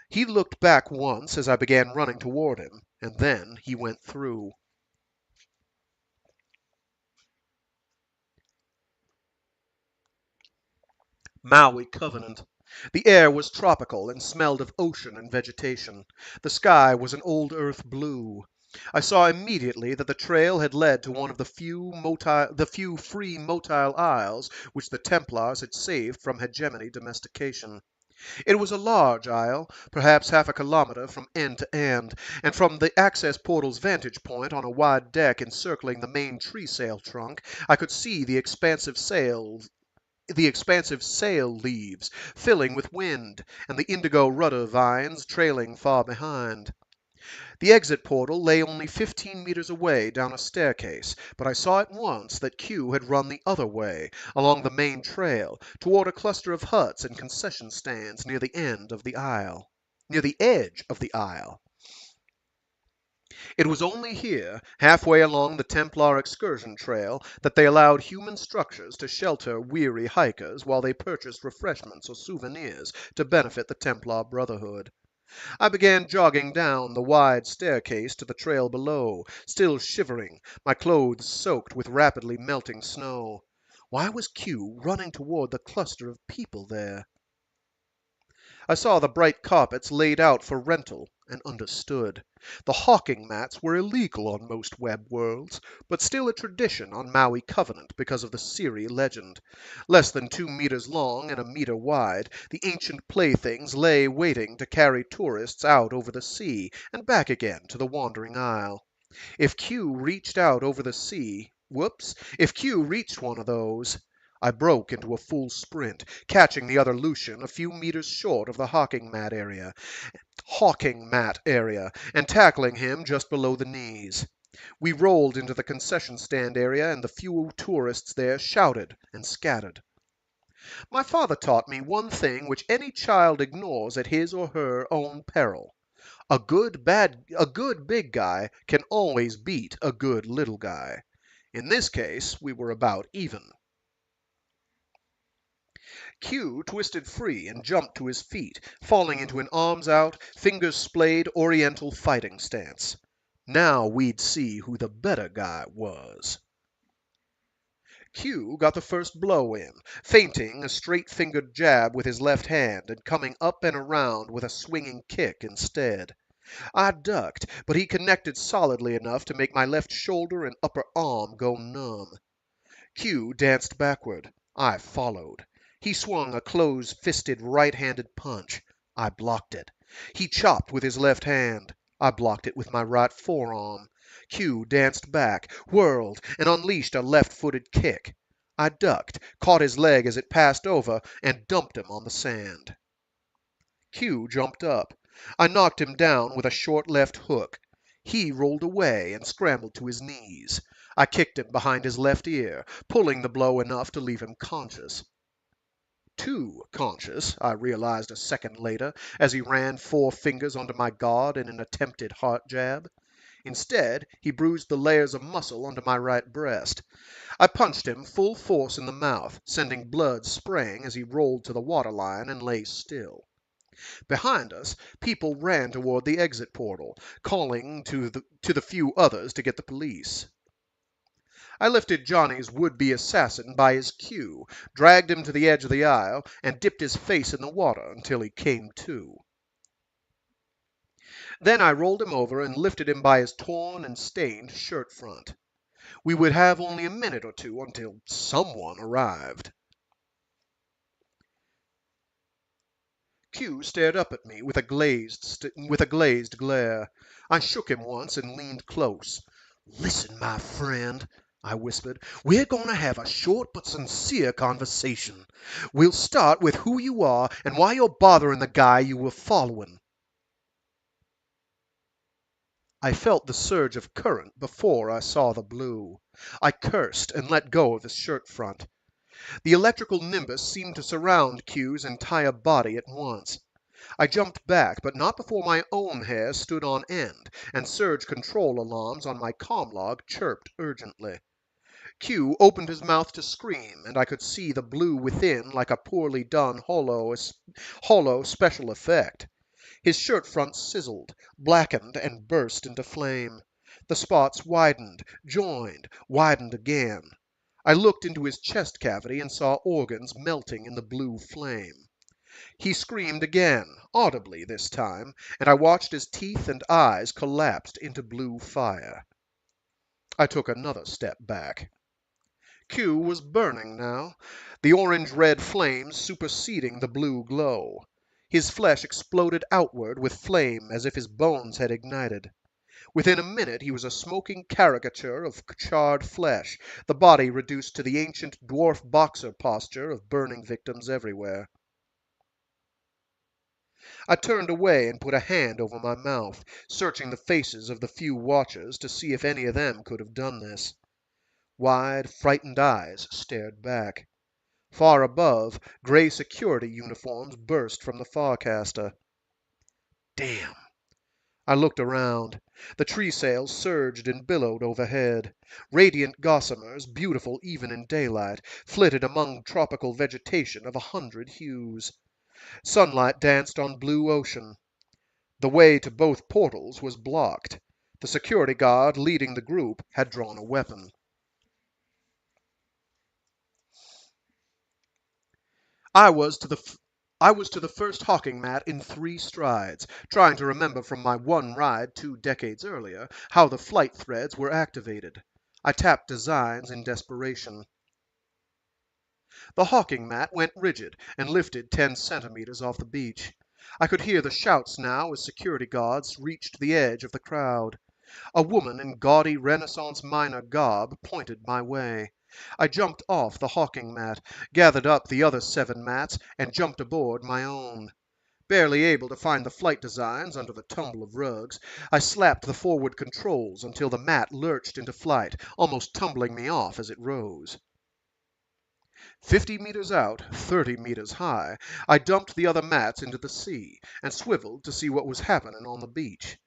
He looked back once as I began running toward him, and then he went through. Maui Covenant. The air was tropical and smelled of ocean and vegetation. The sky was an old earth blue. I saw immediately that the trail had led to one of the few free motile isles which the Templars had saved from hegemony domestication. It was a large isle, perhaps half a kilometer from end to end, and from the access portal's vantage point on a wide deck encircling the main tree sail trunk, I could see the expansive sail leaves filling with wind, and the indigo rudder vines trailing far behind. The exit portal lay only 15 meters away down a staircase, but I saw at once that Q had run the other way, along the main trail, toward a cluster of huts and concession stands near the edge of the aisle. It was only here, halfway along the Templar excursion trail, that they allowed human structures to shelter weary hikers while they purchased refreshments or souvenirs to benefit the Templar Brotherhood. I began jogging down the wide staircase to the trail below, still shivering, my clothes soaked with rapidly melting snow. Why was Q running toward the cluster of people there? I saw the bright carpets laid out for rental, and understood. The hawking mats were illegal on most web worlds, but still a tradition on Maui Covenant because of the Siri legend. Less than 2 meters long and a meter wide, the ancient playthings lay waiting to carry tourists out over the sea and back again to the wandering isle. If Q reached out over the sea, if Q reached one of those, I broke into a full sprint, catching the other Lucian a few meters short of the hawking mat area, and tackling him just below the knees. We rolled into the concession stand area, and the few tourists there shouted and scattered. My father taught me one thing which any child ignores at his or her own peril. A good big guy can always beat a good little guy. In this case, we were about even. Q twisted free and jumped to his feet, falling into an arms-out, fingers-splayed Oriental fighting stance. Now we'd see who the better guy was. Q got the first blow in, feinting a straight-fingered jab with his left hand and coming up and around with a swinging kick instead. I ducked, but he connected solidly enough to make my left shoulder and upper arm go numb. Q danced backward. I followed. He swung a close-fisted right-handed punch. I blocked it. He chopped with his left hand. I blocked it with my right forearm. Q danced back, whirled, and unleashed a left-footed kick. I ducked, caught his leg as it passed over, and dumped him on the sand. Q jumped up. I knocked him down with a short left hook. He rolled away and scrambled to his knees. I kicked him behind his left ear, pulling the blow enough to leave him conscious. Too conscious, I realized a second later, as he ran 4 fingers onto my guard in an attempted heart jab. Instead, he bruised the layers of muscle under my right breast. I punched him full force in the mouth, sending blood spraying as he rolled to the waterline and lay still. Behind us, people ran toward the exit portal, calling to the few others to get the police. I lifted Johnny's would-be assassin by his queue, dragged him to the edge of the aisle, and dipped his face in the water until he came to. Then I rolled him over and lifted him by his torn and stained shirt front. We would have only a minute or two until someone arrived. Q stared up at me with a glazed glare. I shook him once and leaned close. "Listen, my friend," I whispered. "We're going to have a short but sincere conversation. We'll start with who you are and why you're bothering the guy you were following." I felt the surge of current before I saw the blue. I cursed and let go of his shirt front. The electrical nimbus seemed to surround Q's entire body at once. I jumped back, but not before my own hair stood on end, and surge control alarms on my comm log chirped urgently. Q opened his mouth to scream, and I could see the blue within like a poorly done hollow special effect. His shirt front sizzled, blackened, and burst into flame. The spots widened, joined, widened again. I looked into his chest cavity and saw organs melting in the blue flame. He screamed again, audibly this time, and I watched his teeth and eyes collapsed into blue fire. I took another step back. Q was burning now, the orange-red flames superseding the blue glow. His flesh exploded outward with flame as if his bones had ignited. Within a minute he was a smoking caricature of charred flesh, the body reduced to the ancient dwarf boxer posture of burning victims everywhere. I turned away and put a hand over my mouth, searching the faces of the few watchers to see if any of them could have done this. Wide, frightened eyes stared back. Far above, gray security uniforms burst from the Farcaster. Damn! I looked around. The tree sails surged and billowed overhead. Radiant gossamers, beautiful even in daylight, flitted among tropical vegetation of 100 hues. Sunlight danced on blue ocean. The way to both portals was blocked. The security guard leading the group had drawn a weapon. I was to the first hawking mat in 3 strides, trying to remember from my one ride 2 decades earlier how the flight threads were activated. I tapped designs in desperation. The hawking mat went rigid and lifted 10 centimeters off the beach. I could hear the shouts now as security guards reached the edge of the crowd. A woman in gaudy Renaissance minor garb pointed my way. I jumped off the hawking mat, gathered up the other 7 mats, and jumped aboard my own. Barely able to find the flight designs under the tumble of rugs, I slapped the forward controls until the mat lurched into flight, almost tumbling me off as it rose. 50 meters out, 30 meters high, I dumped the other mats into the sea and swiveled to see what was happening on the beach.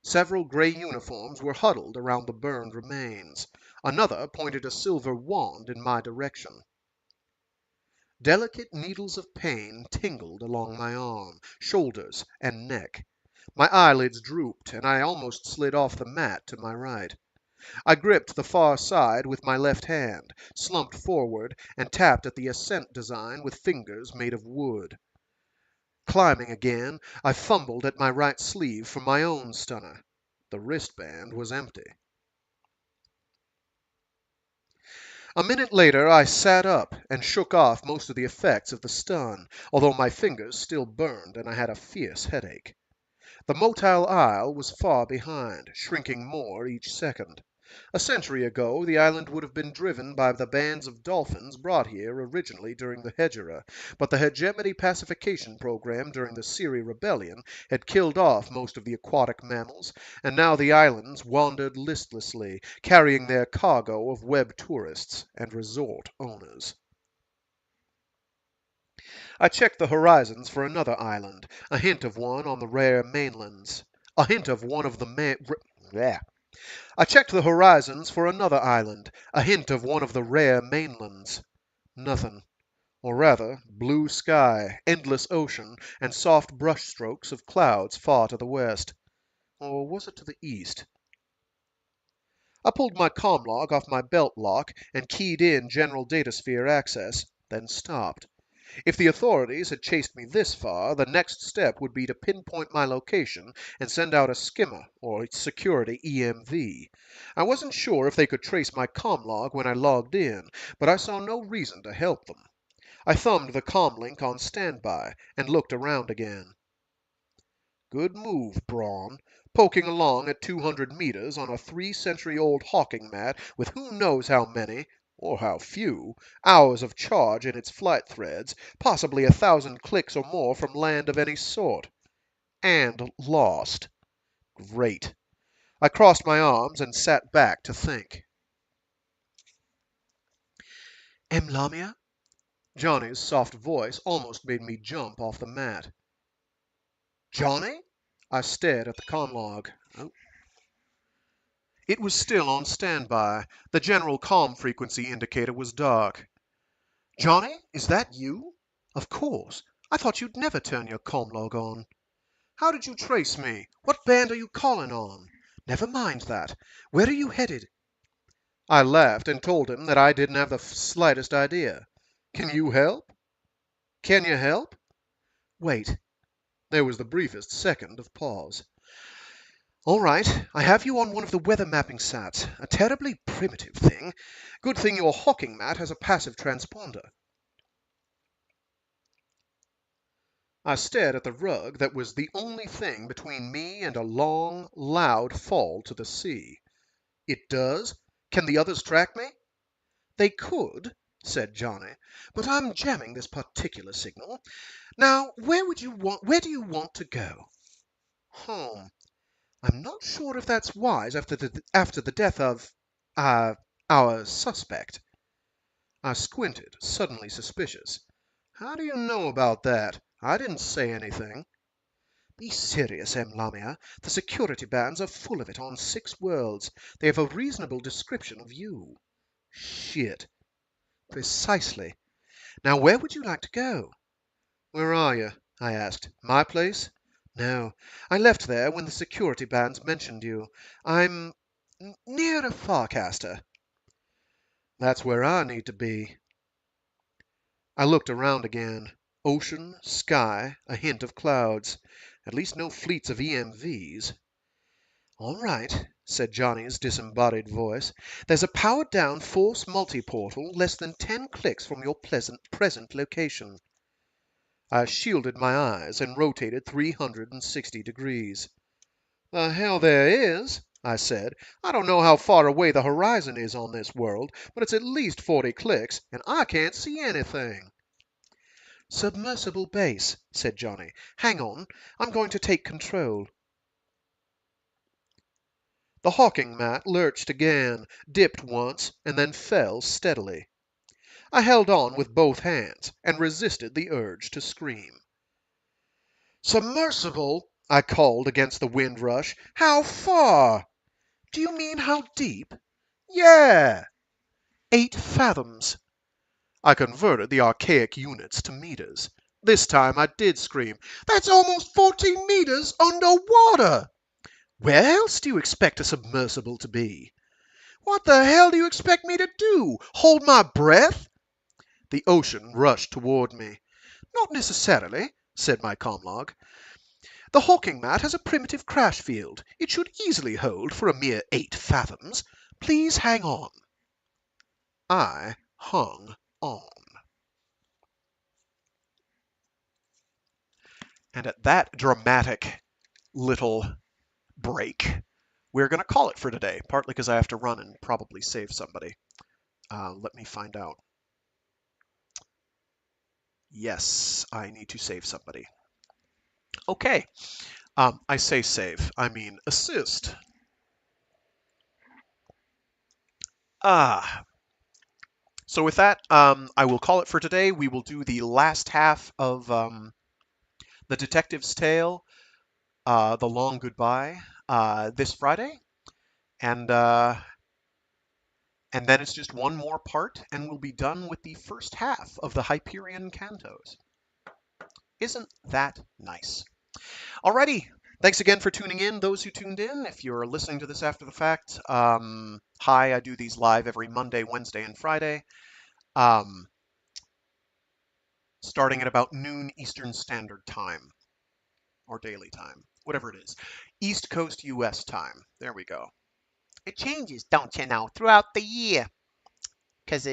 Several gray uniforms were huddled around the burned remains. Another pointed a silver wand in my direction. Delicate needles of pain tingled along my arm, shoulders, and neck. My eyelids drooped, and I almost slid off the mat to my right. I gripped the far side with my left hand, slumped forward, and tapped at the ascent design with fingers made of wood. Climbing again, I fumbled at my right sleeve for my own stunner. The wristband was empty. A minute later I sat up and shook off most of the effects of the stun, although my fingers still burned and I had a fierce headache. The motile isle was far behind, shrinking more each second. A century ago the island would have been driven by the bands of dolphins brought here originally during the Hegira, but the hegemony pacification program during the Siri Rebellion had killed off most of the aquatic mammals, and now the islands wandered listlessly, carrying their cargo of web tourists and resort owners. I checked the horizons for another island, a hint of one on the rare mainlands. A hint of one of the yeah. I checked the horizons for another island, a hint of one of the rare mainlands. Nothing. Or rather, blue sky, endless ocean, and soft brushstrokes of clouds far to the west. Or was it to the east? I pulled my comm log off my belt lock and keyed in general datasphere access, then stopped. If the authorities had chased me this far, the next step would be to pinpoint my location and send out a skimmer, or security EMV. I wasn't sure if they could trace my comm log when I logged in, but I saw no reason to help them. I thumbed the comm link on standby and looked around again. Good move, Braun. Poking along at 200 meters on a 3-century-old hawking mat with who knows how many, or how few, hours of charge in its flight threads, possibly 1,000 clicks or more from land of any sort. And lost. Great. I crossed my arms and sat back to think. Lamia? Johnny's soft voice almost made me jump off the mat. Johnny? I stared at the comm log. Oh. It was still on standby. The general comm frequency indicator was dark. Johnny, is that you? Of course. I thought you'd never turn your comm log on. How did you trace me? What band are you calling on? Never mind that. Where are you headed? I laughed and told him that I didn't have the slightest idea. Can you help? Can you help? Wait. There was the briefest second of pause. All right, I have you on one of the weather mapping sats. A terribly primitive thing. Good thing your hawking mat has a passive transponder. I stared at the rug that was the only thing between me and a long, loud fall to the sea. It does? Can the others track me? They could, said Johnny, but I'm jamming this particular signal. Now, where do you want to go? Home. I'm not sure if that's wise after the death of our suspect. I squinted, suddenly suspicious. How do you know about that? I didn't say anything. Be serious, Lamia. The security bands are full of it on 6 worlds. They have a reasonable description of you. Shit. Precisely. Now where would you like to go? Where are you? I asked. My place? No. I left there when the security bands mentioned you. I'm near a Farcaster. That's where I need to be. I looked around again. Ocean, sky, a hint of clouds. At least no fleets of EMVs. All right, said Johnny's disembodied voice. There's a powered-down force multi-portal less than 10 clicks from your present location. I shielded my eyes and rotated 360 degrees. The hell there is, I said. I don't know how far away the horizon is on this world, but it's at least 40 clicks, and I can't see anything. Submersible base, said Johnny. Hang on, I'm going to take control. The hawking mat lurched again, dipped once, and then fell steadily. I held on with both hands and resisted the urge to scream. Submersible, I called against the wind rush. How far? Do you mean how deep? Yeah. 8 fathoms. I converted the archaic units to meters. This time I did scream. That's almost 14 meters underwater! Where else do you expect a submersible to be? What the hell do you expect me to do? Hold my breath? The ocean rushed toward me. Not necessarily, said my comlog. The hawking mat has a primitive crash field. It should easily hold for a mere 8 fathoms. Please hang on. I hung on. And at that dramatic little break, we're going to call it for today, partly because I have to run and probably save somebody. Let me find out. Yes, I need to save somebody. Okay. I say save. I mean assist. So with that, I will call it for today. We will do the last half of The Detective's Tale, The Long Goodbye, this Friday. And then it's just one more part, and we'll be done with the first half of the Hyperion cantos. Isn't that nice? Alrighty. Thanks again for tuning in, those who tuned in. If you're listening to this after the fact, hi, I do these live every Monday, Wednesday, and Friday, starting at about noon Eastern Standard Time, or daily time, whatever it is. East Coast US time. There we go. It changes, don't you know, throughout the year. 'Cause,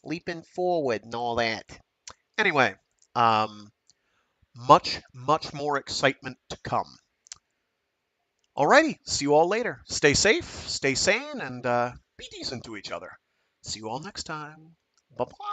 leaping forward and all that. Anyway, much, much more excitement to come. Alrighty, see you all later. Stay safe, stay sane, and be decent to each other. See you all next time. Bye-bye.